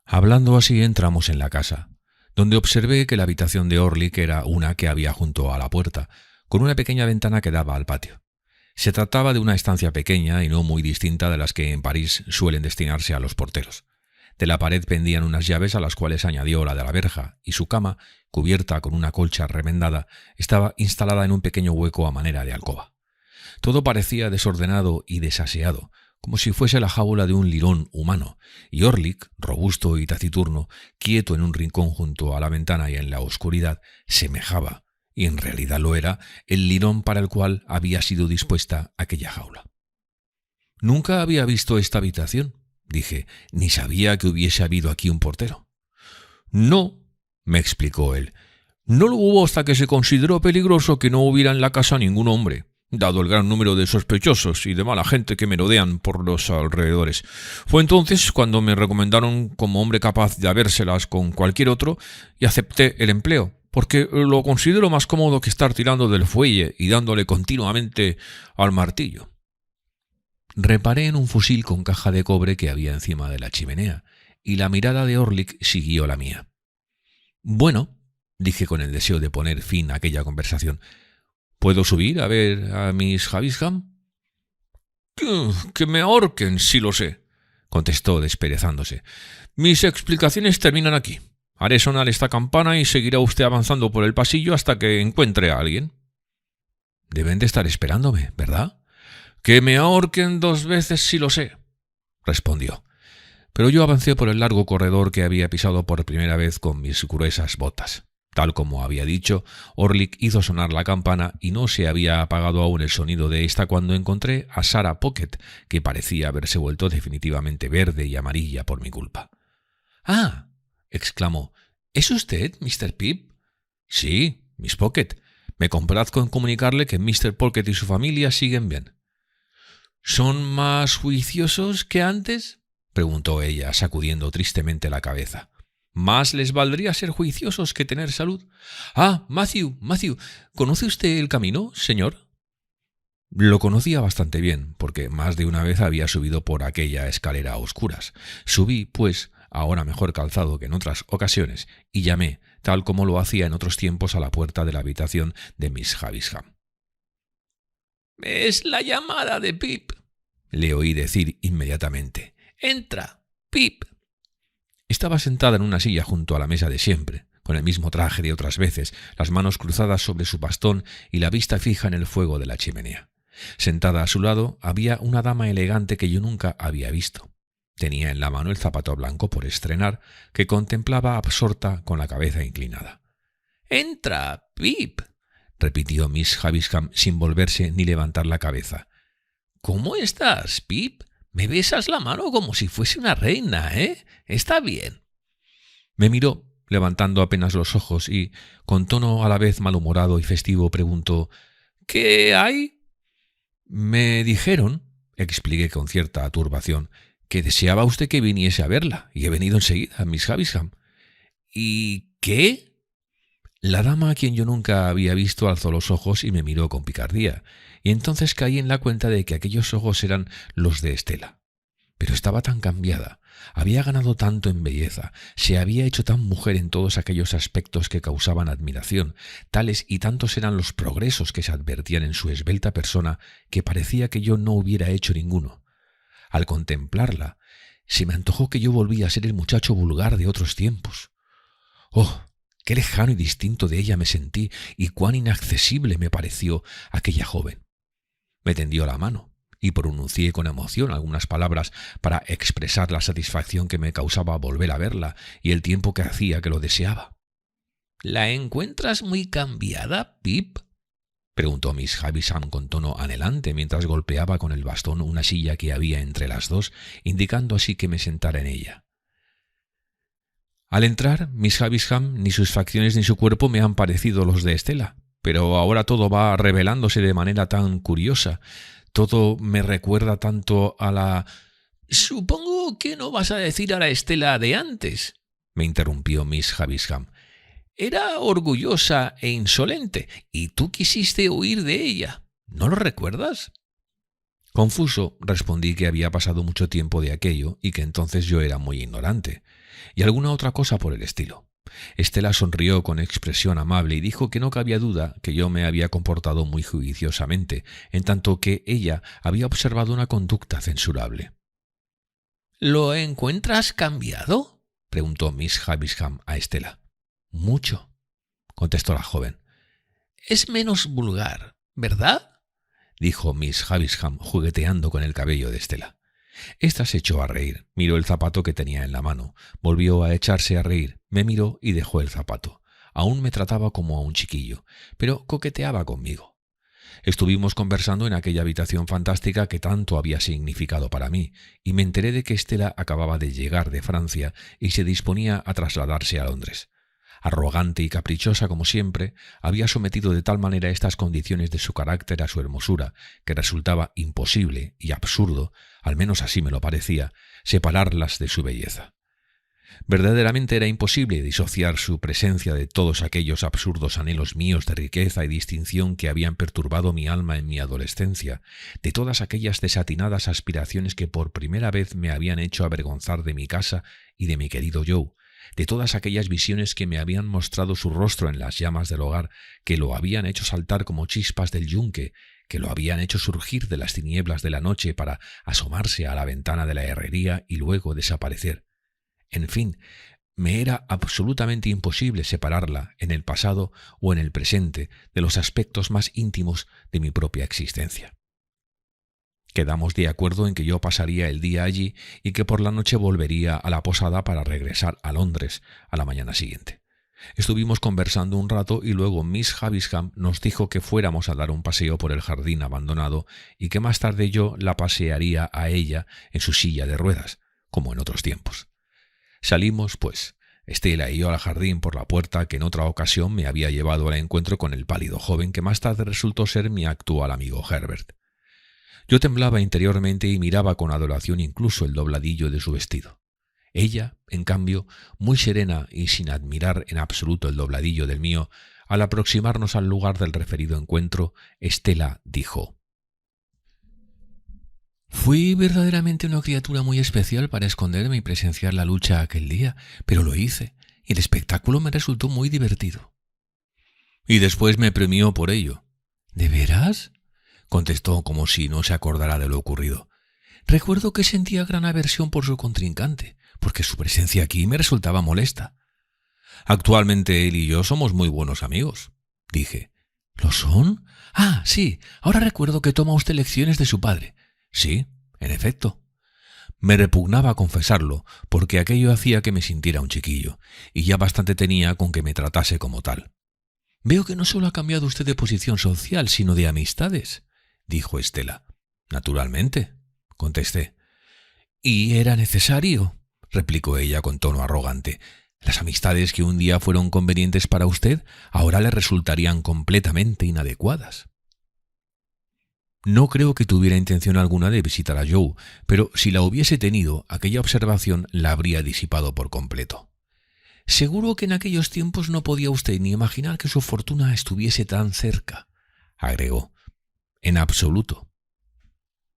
[SPEAKER 1] Hablando así entramos en la casa, donde observé que la habitación de Orlik era una que había junto a la puerta, con una pequeña ventana que daba al patio. Se trataba de una estancia pequeña y no muy distinta de las que en París suelen destinarse a los porteros. De la pared pendían unas llaves a las cuales añadió la de la verja, y su cama, cubierta con una colcha remendada, estaba instalada en un pequeño hueco a manera de alcoba. Todo parecía desordenado y desaseado, como si fuese la jaula de un lirón humano, y Orlik, robusto y taciturno, quieto en un rincón junto a la ventana y en la oscuridad, semejaba, y en realidad lo era, el lirón para el cual había sido dispuesta aquella jaula. —Nunca había visto esta habitación —dije—, ni sabía que hubiese habido aquí un portero. —No —me explicó él—, no lo hubo hasta que se consideró peligroso que no hubiera en la casa ningún hombre, dado el gran número de sospechosos y de mala gente que merodean por los alrededores. Fue entonces cuando me recomendaron como hombre capaz de habérselas con cualquier otro y acepté el empleo, porque lo considero más cómodo que estar tirando del fuelle y dándole continuamente al martillo.
[SPEAKER 2] Reparé en un fusil con caja de cobre que había encima de la chimenea, y la mirada de Orlick siguió la mía. «Bueno», dije con el deseo de poner fin a aquella conversación, «¿puedo subir a ver a Miss Havisham?»
[SPEAKER 1] «Que me ahorquen, si lo sé», contestó desperezándose. «Mis explicaciones terminan aquí. Haré sonar esta campana y seguirá usted avanzando por el pasillo hasta que encuentre a alguien».
[SPEAKER 2] «Deben de estar esperándome, ¿verdad?»
[SPEAKER 1] «Que me ahorquen 2 veces, si lo sé», respondió. Pero yo avancé por el largo corredor que había pisado por primera vez con mis gruesas botas. Tal como había dicho, Orlick hizo sonar la campana y no se había apagado aún el sonido de esta cuando encontré a Sarah Pocket, que parecía haberse vuelto definitivamente verde y amarilla por mi culpa.
[SPEAKER 2] «Ah», exclamó, «¿es usted, Mr. Pip?»
[SPEAKER 1] «Sí, Miss Pocket. Me complazco en comunicarle que Mr. Pocket y su familia siguen bien».
[SPEAKER 2] «¿Son más juiciosos que antes?», preguntó ella, sacudiendo tristemente la cabeza.
[SPEAKER 1] «Más les valdría ser juiciosos que tener salud».
[SPEAKER 2] «Ah, Matthew, ¿conoce usted el camino, señor?»
[SPEAKER 1] Lo conocía bastante bien, porque más de una vez había subido por aquella escalera a oscuras. Subí, pues, ahora mejor calzado que en otras ocasiones, y llamé, tal como lo hacía en otros tiempos, a la puerta de la habitación de Miss Havisham.
[SPEAKER 2] «Es la llamada de Pip», le oí decir inmediatamente. «Entra, Pip».
[SPEAKER 1] Estaba sentada en una silla junto a la mesa de siempre, con el mismo traje de otras veces, las manos cruzadas sobre su bastón y la vista fija en el fuego de la chimenea. Sentada a su lado había una dama elegante que yo nunca había visto. Tenía en la mano el zapato blanco por estrenar, que contemplaba absorta con la cabeza inclinada.
[SPEAKER 2] «Entra, Pip»,
[SPEAKER 1] repitió Miss Havisham sin volverse ni levantar la cabeza.
[SPEAKER 2] «¿Cómo estás, Pip? Me besas la mano como si fuese una reina, ¿eh? Está bien».
[SPEAKER 1] Me miró, levantando apenas los ojos, y, con tono a la vez malhumorado y festivo, preguntó:
[SPEAKER 2] «¿Qué hay?»
[SPEAKER 1] «Me dijeron», expliqué con cierta turbación, «que deseaba usted que viniese a verla, y he venido enseguida, Miss Havisham».
[SPEAKER 2] «¿Y qué?»
[SPEAKER 1] La dama, a quien yo nunca había visto, alzó los ojos y me miró con picardía, y entonces caí en la cuenta de que aquellos ojos eran los de Estela. Pero estaba tan cambiada, había ganado tanto en belleza, se había hecho tan mujer en todos aquellos aspectos que causaban admiración, tales y tantos eran los progresos que se advertían en su esbelta persona, que parecía que yo no hubiera hecho ninguno. Al contemplarla, se me antojó que yo volvía a ser el muchacho vulgar de otros tiempos. ¡Oh! Qué lejano y distinto de ella me sentí, y cuán inaccesible me pareció aquella joven. Me tendió la mano, y pronuncié con emoción algunas palabras para expresar la satisfacción que me causaba volver a verla y el tiempo que hacía que lo deseaba.
[SPEAKER 2] «¿La encuentras muy cambiada, Pip?»,
[SPEAKER 1] preguntó Miss Havisham con tono anhelante mientras golpeaba con el bastón una silla que había entre las dos, indicando así que me sentara en ella. Al entrar, Miss Havisham, ni sus facciones ni su cuerpo me han parecido los de Estela, pero ahora todo va revelándose de manera tan curiosa, todo me recuerda tanto a la...
[SPEAKER 2] «Supongo que no vas a decir a la Estela de antes», me interrumpió Miss Havisham. «Era orgullosa e insolente, y tú quisiste huir de ella. ¿No lo recuerdas?»
[SPEAKER 1] Confuso, respondí que había pasado mucho tiempo de aquello y que entonces yo era muy ignorante, y alguna otra cosa por el estilo. Estela sonrió con expresión amable y dijo que no cabía duda que yo me había comportado muy juiciosamente, en tanto que ella había observado una conducta censurable.
[SPEAKER 2] «¿Lo encuentras cambiado?»,
[SPEAKER 1] preguntó Miss Havisham a Estela. «Mucho», contestó la joven.
[SPEAKER 2] «Es menos vulgar, ¿verdad?»,
[SPEAKER 1] dijo Miss Havisham jugueteando con el cabello de Estela. Ésta se echó a reír, miró el zapato que tenía en la mano, volvió a echarse a reír, me miró y dejó el zapato. Aún me trataba como a un chiquillo, pero coqueteaba conmigo. Estuvimos conversando en aquella habitación fantástica que tanto había significado para mí, y me enteré de que Estela acababa de llegar de Francia y se disponía a trasladarse a Londres. Arrogante y caprichosa como siempre, había sometido de tal manera estas condiciones de su carácter a su hermosura que resultaba imposible y absurdo, al menos así me lo parecía, separarlas de su belleza. Verdaderamente era imposible disociar su presencia de todos aquellos absurdos anhelos míos de riqueza y distinción que habían perturbado mi alma en mi adolescencia, de todas aquellas desatinadas aspiraciones que por primera vez me habían hecho avergonzar de mi casa y de mi querido Joe, de todas aquellas visiones que me habían mostrado su rostro en las llamas del hogar, que lo habían hecho saltar como chispas del yunque, que lo habían hecho surgir de las tinieblas de la noche para asomarse a la ventana de la herrería y luego desaparecer. En fin, me era absolutamente imposible separarla en el pasado o en el presente de los aspectos más íntimos de mi propia existencia. Quedamos de acuerdo en que yo pasaría el día allí y que por la noche volvería a la posada para regresar a Londres a la mañana siguiente. Estuvimos conversando un rato y luego Miss Havisham nos dijo que fuéramos a dar un paseo por el jardín abandonado y que más tarde yo la pasearía a ella en su silla de ruedas, como en otros tiempos. Salimos, pues, Estela y yo al jardín por la puerta que en otra ocasión me había llevado al encuentro con el pálido joven que más tarde resultó ser mi actual amigo Herbert. Yo temblaba interiormente y miraba con adoración incluso el dobladillo de su vestido. Ella, en cambio, muy serena y sin admirar en absoluto el dobladillo del mío, al aproximarnos al lugar del referido encuentro, Estela dijo: «Fui verdaderamente una criatura muy especial para esconderme y presenciar la lucha aquel día, pero lo hice, y el espectáculo me resultó muy divertido». «Y después me premió por ello». «¿De veras?», contestó como si no se acordara de lo ocurrido. «Recuerdo que sentía gran aversión por su contrincante, porque su presencia aquí me resultaba molesta». «Actualmente él y yo somos muy buenos amigos», dije. «¿Lo son? Ah, sí, ahora recuerdo que toma usted lecciones de su padre». «Sí, en efecto». Me repugnaba confesarlo, porque aquello hacía que me sintiera un chiquillo, y ya bastante tenía con que me tratase como tal. «Veo que no solo ha cambiado usted de posición social, sino de amistades», dijo Estela. «Naturalmente», contesté. «¿Y era necesario?», replicó ella con tono arrogante. «Las amistades que un día fueron convenientes para usted, ahora le resultarían completamente inadecuadas». No creo que tuviera intención alguna de visitar a Joe, pero si la hubiese tenido, aquella observación la habría disipado por completo. «Seguro que en aquellos tiempos no podía usted ni imaginar que su fortuna estuviese tan cerca», agregó. «En absoluto».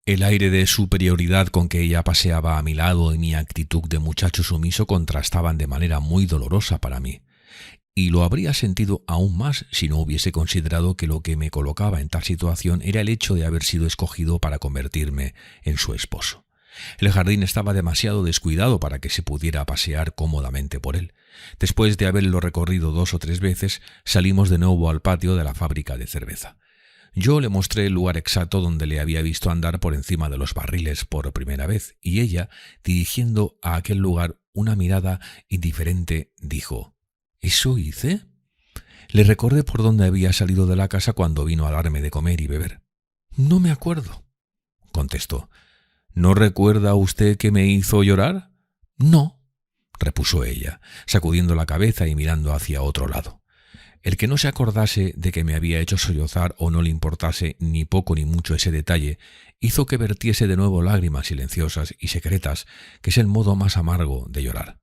[SPEAKER 1] El aire de superioridad con que ella paseaba a mi lado y mi actitud de muchacho sumiso contrastaban de manera muy dolorosa para mí, y lo habría sentido aún más si no hubiese considerado que lo que me colocaba en tal situación era el hecho de haber sido escogido para convertirme en su esposo. El jardín estaba demasiado descuidado para que se pudiera pasear cómodamente por él. Después de haberlo recorrido 2 o 3 veces, salimos de nuevo al patio de la fábrica de cerveza. Yo le mostré el lugar exacto donde le había visto andar por encima de los barriles por primera vez, y ella, dirigiendo a aquel lugar una mirada indiferente, dijo: «¿Eso hice?». Le recordé por dónde había salido de la casa cuando vino a darme de comer y beber. «No me acuerdo», contestó. «¿No recuerda usted que me hizo llorar?». «No», repuso ella, sacudiendo la cabeza y mirando hacia otro lado. El que no se acordase de que me había hecho sollozar o no le importase ni poco ni mucho ese detalle, hizo que vertiese de nuevo lágrimas silenciosas y secretas, que es el modo más amargo de llorar.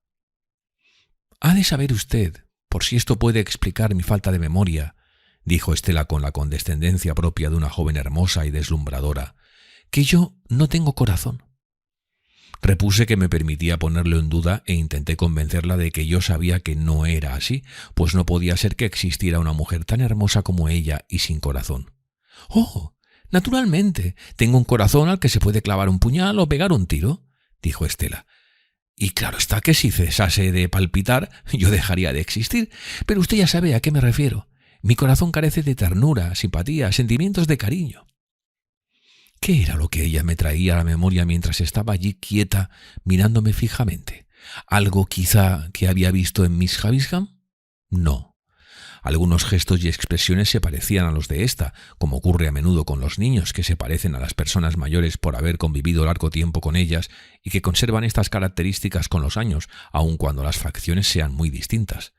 [SPEAKER 1] «Ha de saber usted, por si esto puede explicar mi falta de memoria», dijo Estela con la condescendencia propia de una joven hermosa y deslumbradora, «que yo no tengo corazón». Repuse que me permitía ponerlo en duda e intenté convencerla de que yo sabía que no era así, pues no podía ser que existiera una mujer tan hermosa como ella y sin corazón. «Oh, naturalmente, tengo un corazón al que se puede clavar un puñal o pegar un tiro», dijo Estela. «Y claro está que si cesase de palpitar, yo dejaría de existir, pero usted ya sabe a qué me refiero. Mi corazón carece de ternura, simpatía, sentimientos de cariño». ¿Qué era lo que ella me traía a la memoria mientras estaba allí quieta, mirándome fijamente? ¿Algo quizá que había visto en Miss Havisham? No. Algunos gestos y expresiones se parecían a los de ésta, como ocurre a menudo con los niños, que se parecen a las personas mayores por haber convivido largo tiempo con ellas y que conservan estas características con los años, aun cuando las facciones sean muy distintas.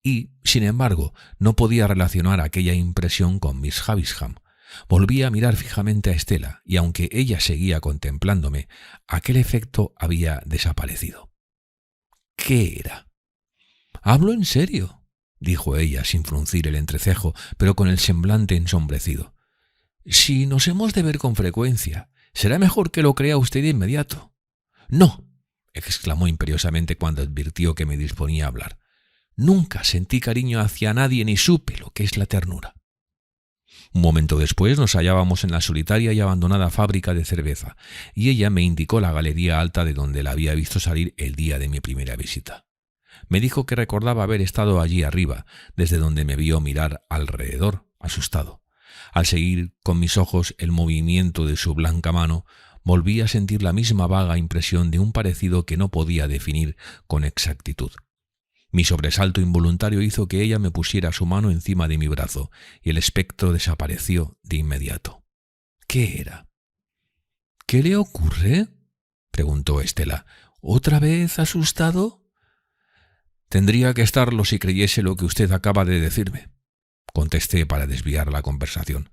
[SPEAKER 1] Y, sin embargo, no podía relacionar aquella impresión con Miss Havisham. Volví a mirar fijamente a Estela, y aunque ella seguía contemplándome, aquel efecto había desaparecido. ¿Qué era? «Hablo en serio», dijo ella sin fruncir el entrecejo, pero con el semblante ensombrecido. «Si nos hemos de ver con frecuencia, será mejor que lo crea usted de inmediato». «No», exclamó imperiosamente cuando advirtió que me disponía a hablar. «Nunca sentí cariño hacia nadie ni supe lo que es la ternura». Un momento después nos hallábamos en la solitaria y abandonada fábrica de cerveza, y ella me indicó la galería alta de donde la había visto salir el día de mi primera visita. Me dijo que recordaba haber estado allí arriba, desde donde me vio mirar alrededor, asustado. Al seguir con mis ojos el movimiento de su blanca mano, volví a sentir la misma vaga impresión de un parecido que no podía definir con exactitud. Mi sobresalto involuntario hizo que ella me pusiera su mano encima de mi brazo, y el espectro desapareció de inmediato. ¿Qué era? «¿Qué le ocurre?», preguntó Estela. «¿Otra vez asustado?» «Tendría que estarlo si creyese lo que usted acaba de decirme», contesté para desviar la conversación.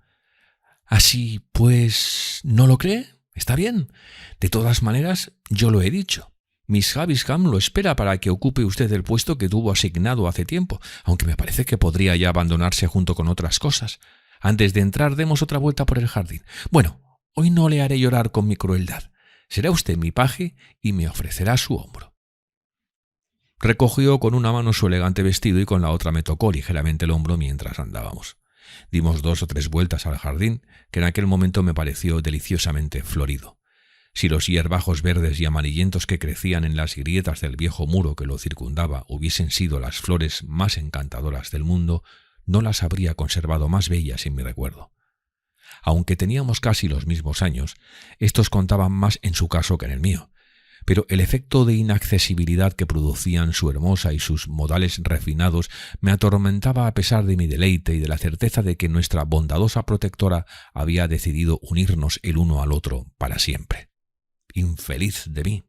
[SPEAKER 1] «Así pues, ¿no lo cree? Está bien. De todas maneras, yo lo he dicho. Miss Havisham lo espera para que ocupe usted el puesto que tuvo asignado hace tiempo, aunque me parece que podría ya abandonarse junto con otras cosas. Antes de entrar, demos otra vuelta por el jardín. Bueno, hoy no le haré llorar con mi crueldad. Será usted mi paje y me ofrecerá su hombro». Recogió con una mano su elegante vestido y con la otra me tocó ligeramente el hombro mientras andábamos. Dimos 2 o 3 vueltas al jardín, que en aquel momento me pareció deliciosamente florido. Si los hierbajos verdes y amarillentos que crecían en las grietas del viejo muro que lo circundaba hubiesen sido las flores más encantadoras del mundo, no las habría conservado más bellas en mi recuerdo. Aunque teníamos casi los mismos años, estos contaban más en su caso que en el mío, pero el efecto de inaccesibilidad que producían su hermosa y sus modales refinados me atormentaba a pesar de mi deleite y de la certeza de que nuestra bondadosa protectora había decidido unirnos el uno al otro para siempre. Infeliz de mí.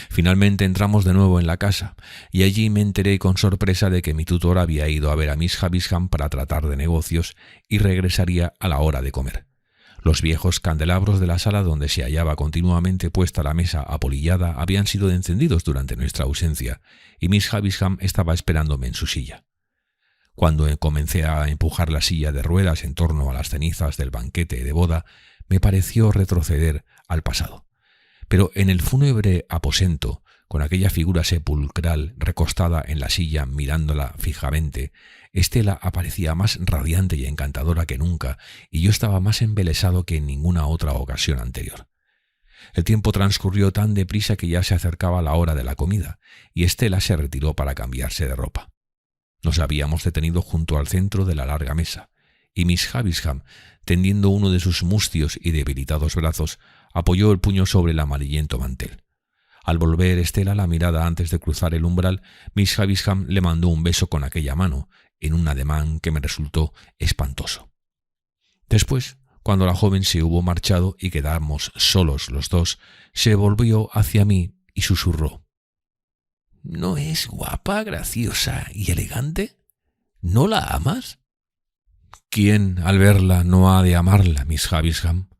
[SPEAKER 1] Finalmente entramos de nuevo en la casa, y allí me enteré con sorpresa de que mi tutor había ido a ver a Miss Havisham para tratar de negocios y regresaría a la hora de comer. Los viejos candelabros de la sala donde se hallaba continuamente puesta la mesa apolillada habían sido encendidos durante nuestra ausencia, y Miss Havisham estaba esperándome en su silla. Cuando comencé a empujar la silla de ruedas en torno a las cenizas del banquete de boda, me pareció retroceder al pasado. Pero en el fúnebre aposento, con aquella figura sepulcral recostada en la silla mirándola fijamente, Estela aparecía más radiante y encantadora que nunca, y yo estaba más embelesado que en ninguna otra ocasión anterior. El tiempo transcurrió tan deprisa que ya se acercaba la hora de la comida, y Estela se retiró para cambiarse de ropa. Nos habíamos detenido junto al centro de la larga mesa, y Miss Havisham, tendiendo uno de sus mustios y debilitados brazos, apoyó el puño sobre el amarillento mantel. Al volver Estela la mirada antes de cruzar el umbral, Miss Havisham le mandó un beso con aquella mano, en un ademán que me resultó espantoso. Después, cuando la joven se hubo marchado y quedamos solos los dos, se volvió hacia mí y susurró: «¿No es guapa, graciosa y elegante? ¿No la amas?» «¿Quién al verla no ha de amarla, Miss Havisham?».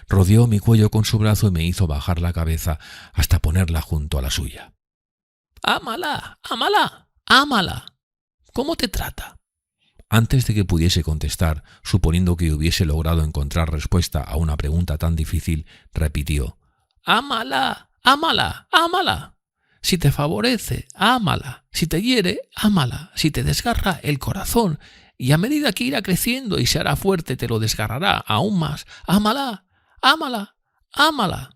[SPEAKER 1] Rodeó mi cuello con su brazo y me hizo bajar la cabeza hasta ponerla junto a la suya. «Ámala, ámala, ámala. ¿Cómo te trata?». Antes de que pudiese contestar, suponiendo que hubiese logrado encontrar respuesta a una pregunta tan difícil, repitió: «Ámala, ámala, ámala. Si te favorece, ámala. Si te hiere, ámala. Si te desgarra el corazón, y a medida que irá creciendo y se hará fuerte, te lo desgarrará aún más. Ámala, ámala, ámala».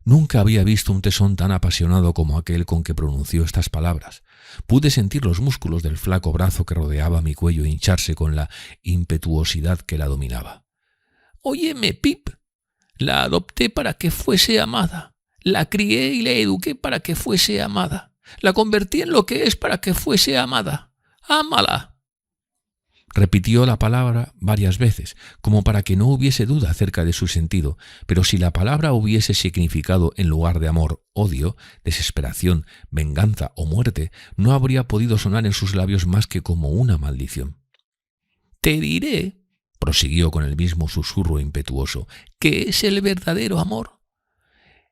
[SPEAKER 1] Nunca había visto un tesón tan apasionado como aquel con que pronunció estas palabras. Pude sentir los músculos del flaco brazo que rodeaba mi cuello hincharse con la impetuosidad que la dominaba. «Óyeme, Pip, la adopté para que fuese amada. La crié y la eduqué para que fuese amada. La convertí en lo que es para que fuese amada. Ámala». Repitió la palabra varias veces, como para que no hubiese duda acerca de su sentido, pero si la palabra hubiese significado en lugar de amor, odio, desesperación, venganza o muerte, no habría podido sonar en sus labios más que como una maldición. «Te diré», prosiguió con el mismo susurro impetuoso, «que es el verdadero amor.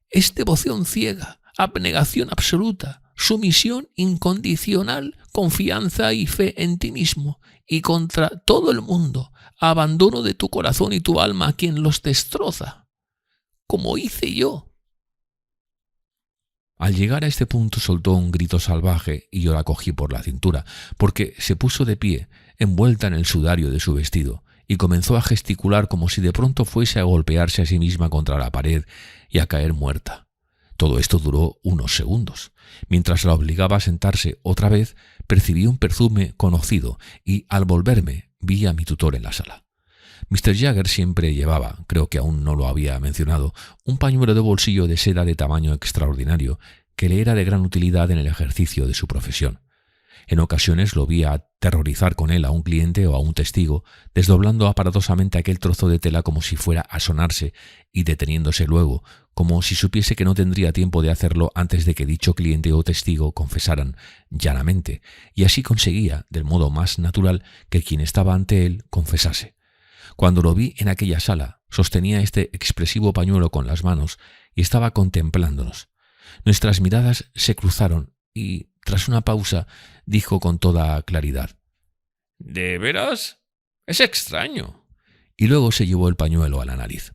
[SPEAKER 1] Es devoción ciega, abnegación absoluta, sumisión incondicional, confianza y fe en ti mismo, y contra todo el mundo, abandono de tu corazón y tu alma a quien los destroza, como hice yo». Al llegar a este punto soltó un grito salvaje y yo la cogí por la cintura, porque se puso de pie, envuelta en el sudario de su vestido, y comenzó a gesticular como si de pronto fuese a golpearse a sí misma contra la pared y a caer muerta. Todo esto duró unos segundos. Mientras la obligaba a sentarse otra vez, percibí un perfume conocido y, al volverme, vi a mi tutor en la sala. Mr. Jagger siempre llevaba, creo que aún no lo había mencionado, un pañuelo de bolsillo de seda de tamaño extraordinario que le era de gran utilidad en el ejercicio de su profesión. En ocasiones lo vi aterrorizar con él a un cliente o a un testigo, desdoblando aparatosamente aquel trozo de tela como si fuera a sonarse y deteniéndose luego, como si supiese que no tendría tiempo de hacerlo antes de que dicho cliente o testigo confesaran llanamente, y así conseguía, del modo más natural, que quien estaba ante él confesase. Cuando lo vi en aquella sala, sostenía este expresivo pañuelo con las manos y estaba contemplándonos. Nuestras miradas se cruzaron y, tras una pausa, dijo con toda claridad: «¿De veras? Es extraño». Y luego se llevó el pañuelo a la nariz.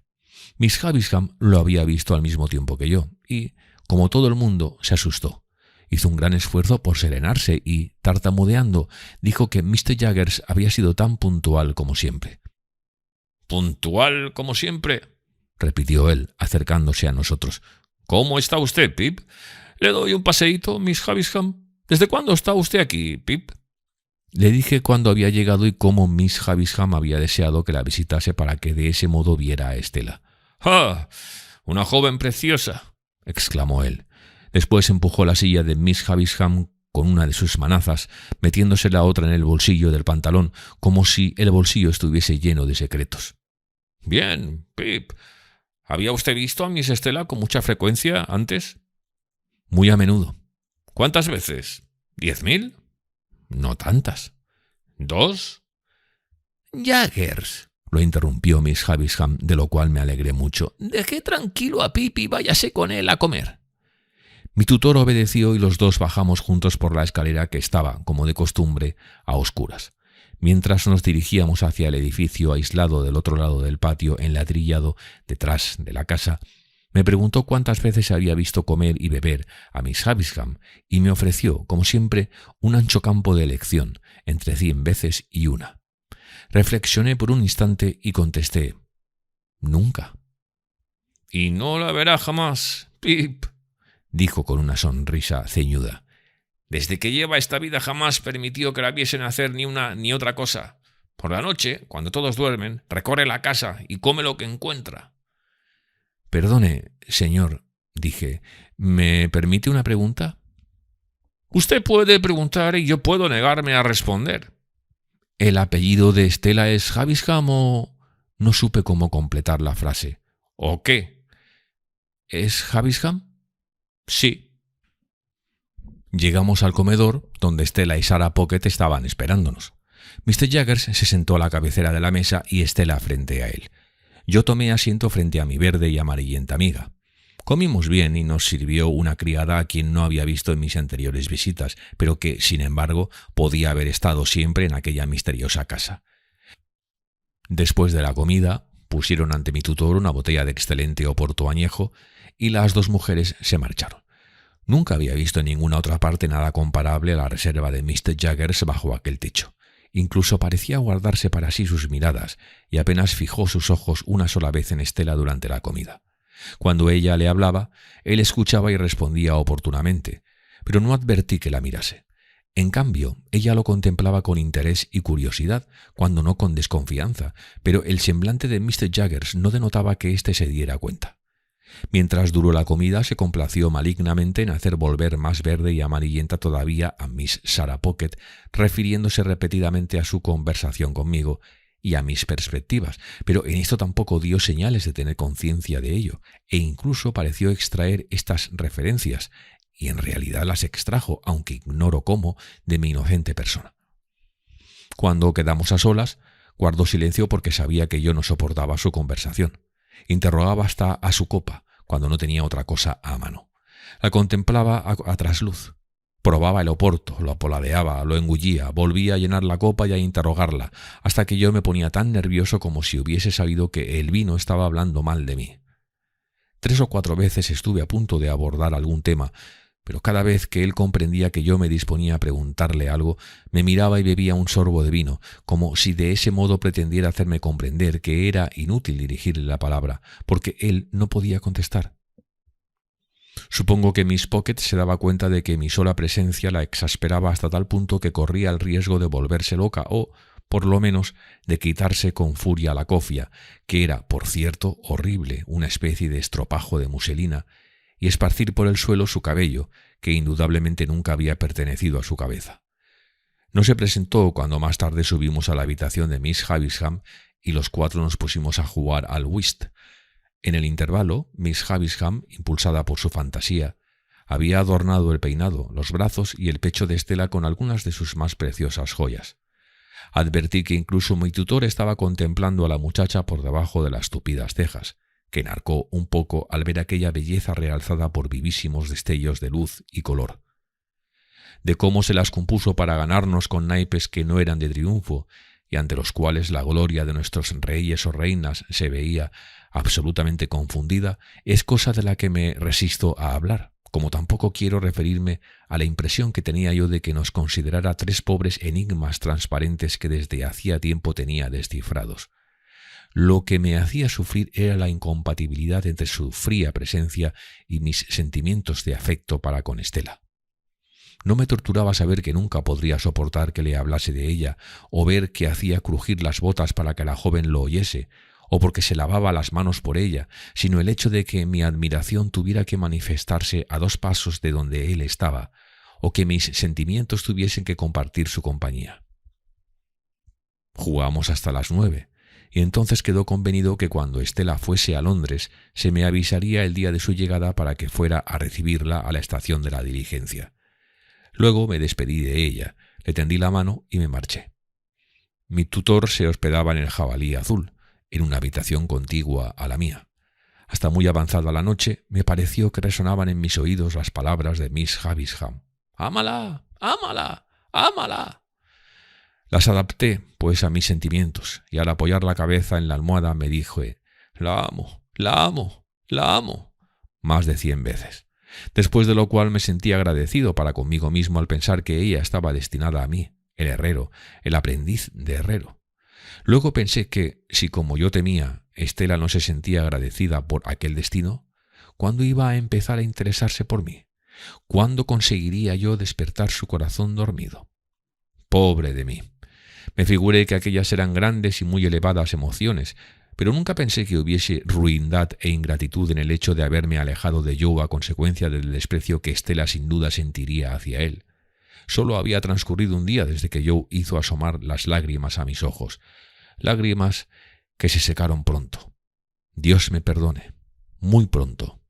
[SPEAKER 1] Miss Havisham lo había visto al mismo tiempo que yo y, como todo el mundo, se asustó. Hizo un gran esfuerzo por serenarse y, tartamudeando, dijo que Mr. Jaggers había sido tan puntual como siempre. «¿Puntual como siempre?», repitió él, acercándose a nosotros. «¿Cómo está usted, Pip? ¿Le doy un paseíto, Miss Havisham? ¿Desde cuándo está usted aquí, Pip?». Le dije cuándo había llegado y cómo Miss Havisham había deseado que la visitase para que de ese modo viera a Estela. «¡Ah! Una joven preciosa», exclamó él. Después empujó la silla de Miss Havisham con una de sus manazas, metiéndose la otra en el bolsillo del pantalón, como si el bolsillo estuviese lleno de secretos. «Bien, Pip. ¿Había usted visto a Miss Estela con mucha frecuencia antes?». «Muy a menudo». «¿Cuántas veces? ¿10.000? «No tantas». «¿2? «Jaggers», lo interrumpió Miss Havisham, de lo cual me alegré mucho. «Deje tranquilo a Pip y váyase con él a comer». Mi tutor obedeció y los dos bajamos juntos por la escalera que estaba, como de costumbre, a oscuras. Mientras nos dirigíamos hacia el edificio aislado del otro lado del patio enladrillado detrás de la casa, me preguntó cuántas veces había visto comer y beber a Miss Havisham y me ofreció, como siempre, un ancho campo de elección, entre 100 veces y una. Reflexioné por un instante y contesté: «Nunca». «¿Y no la verá jamás, Pip?», dijo con una sonrisa ceñuda. «Desde que lleva esta vida jamás permitió que la viesen hacer ni una ni otra cosa. Por la noche, cuando todos duermen, recorre la casa y come lo que encuentra». «Perdone, señor», dije, «¿me permite una pregunta?». «Usted puede preguntar y yo puedo negarme a responder». «¿El apellido de Estela es Havisham o...?» No supe cómo completar la frase. «¿O qué?». «¿Es Havisham?». «Sí». Llegamos al comedor, donde Estela y Sarah Pocket estaban esperándonos. Mr. Jaggers se sentó a la cabecera de la mesa y Estela frente a él. Yo tomé asiento frente a mi verde y amarillenta amiga. Comimos bien y nos sirvió una criada a quien no había visto en mis anteriores visitas, pero que, sin embargo, podía haber estado siempre en aquella misteriosa casa. Después de la comida, pusieron ante mi tutor una botella de excelente oporto añejo y las dos mujeres se marcharon. Nunca había visto en ninguna otra parte nada comparable a la reserva de Mr. Jaggers bajo aquel techo. Incluso parecía guardarse para sí sus miradas y apenas fijó sus ojos una sola vez en Estela durante la comida. Cuando ella le hablaba, él escuchaba y respondía oportunamente, pero no advertí que la mirase. En cambio, ella lo contemplaba con interés y curiosidad, cuando no con desconfianza, pero el semblante de Mr. Jaggers no denotaba que éste se diera cuenta. Mientras duró la comida, se complació malignamente en hacer volver más verde y amarillenta todavía a Miss Sarah Pocket, refiriéndose repetidamente a su conversación conmigo y a mis perspectivas, pero en esto tampoco dio señales de tener conciencia de ello, e incluso pareció extraer estas referencias, y en realidad las extrajo, aunque ignoro cómo, de mi inocente persona. Cuando quedamos a solas, guardó silencio porque sabía que yo no soportaba su conversación. Interrogaba hasta a su copa, cuando no tenía otra cosa a mano. La contemplaba a trasluz. Probaba el oporto, lo paladeaba, lo engullía, volvía a llenar la copa y a interrogarla, hasta que yo me ponía tan nervioso como si hubiese sabido que el vino estaba hablando mal de mí. 3 o 4 veces estuve a punto de abordar algún tema, pero cada vez que él comprendía que yo me disponía a preguntarle algo, me miraba y bebía un sorbo de vino, como si de ese modo pretendiera hacerme comprender que era inútil dirigirle la palabra, porque él no podía contestar. Supongo que Miss Pocket se daba cuenta de que mi sola presencia la exasperaba hasta tal punto que corría el riesgo de volverse loca o, por lo menos, de quitarse con furia la cofia, que era, por cierto, horrible, una especie de estropajo de muselina, y esparcir por el suelo su cabello, que indudablemente nunca había pertenecido a su cabeza. No se presentó cuando más tarde subimos a la habitación de Miss Havisham y los 4 nos pusimos a jugar al whist. En el intervalo, Miss Havisham, impulsada por su fantasía, había adornado el peinado, los brazos y el pecho de Estela con algunas de sus más preciosas joyas. Advertí que incluso mi tutor estaba contemplando a la muchacha por debajo de las tupidas cejas, que enarcó un poco al ver aquella belleza realzada por vivísimos destellos de luz y color. De cómo se las compuso para ganarnos con naipes que no eran de triunfo y ante los cuales la gloria de nuestros reyes o reinas se veía absolutamente confundida, es cosa de la que me resisto a hablar, como tampoco quiero referirme a la impresión que tenía yo de que nos considerara 3 pobres enigmas transparentes que desde hacía tiempo tenía descifrados. Lo que me hacía sufrir era la incompatibilidad entre su fría presencia y mis sentimientos de afecto para con Estela. No me torturaba saber que nunca podría soportar que le hablase de ella, o ver que hacía crujir las botas para que la joven lo oyese, o porque se lavaba las manos por ella, sino el hecho de que mi admiración tuviera que manifestarse a 2 pasos de donde él estaba, o que mis sentimientos tuviesen que compartir su compañía. Jugamos hasta las 9, y entonces quedó convenido que cuando Estela fuese a Londres se me avisaría el día de su llegada para que fuera a recibirla a la estación de la diligencia. Luego me despedí de ella, le tendí la mano y me marché. Mi tutor se hospedaba en el Jabalí Azul, en una habitación contigua a la mía. Hasta muy avanzada la noche me pareció que resonaban en mis oídos las palabras de Miss Havisham. «¡Ámala! ¡Ámala! ¡Ámala!». Las adapté, pues, a mis sentimientos, y al apoyar la cabeza en la almohada me dije «La amo, la amo, la amo», más de 100 veces. Después de lo cual me sentí agradecido para conmigo mismo al pensar que ella estaba destinada a mí, el herrero, el aprendiz de herrero. Luego pensé que, si como yo temía, Estela no se sentía agradecida por aquel destino, ¿cuándo iba a empezar a interesarse por mí? ¿Cuándo conseguiría yo despertar su corazón dormido? Pobre de mí. Me figuré que aquellas eran grandes y muy elevadas emociones, pero nunca pensé que hubiese ruindad e ingratitud en el hecho de haberme alejado de Joe a consecuencia del desprecio que Estela sin duda sentiría hacia él. Solo había transcurrido un día desde que Joe hizo asomar las lágrimas a mis ojos, lágrimas que se secaron pronto. Dios me perdone, muy pronto.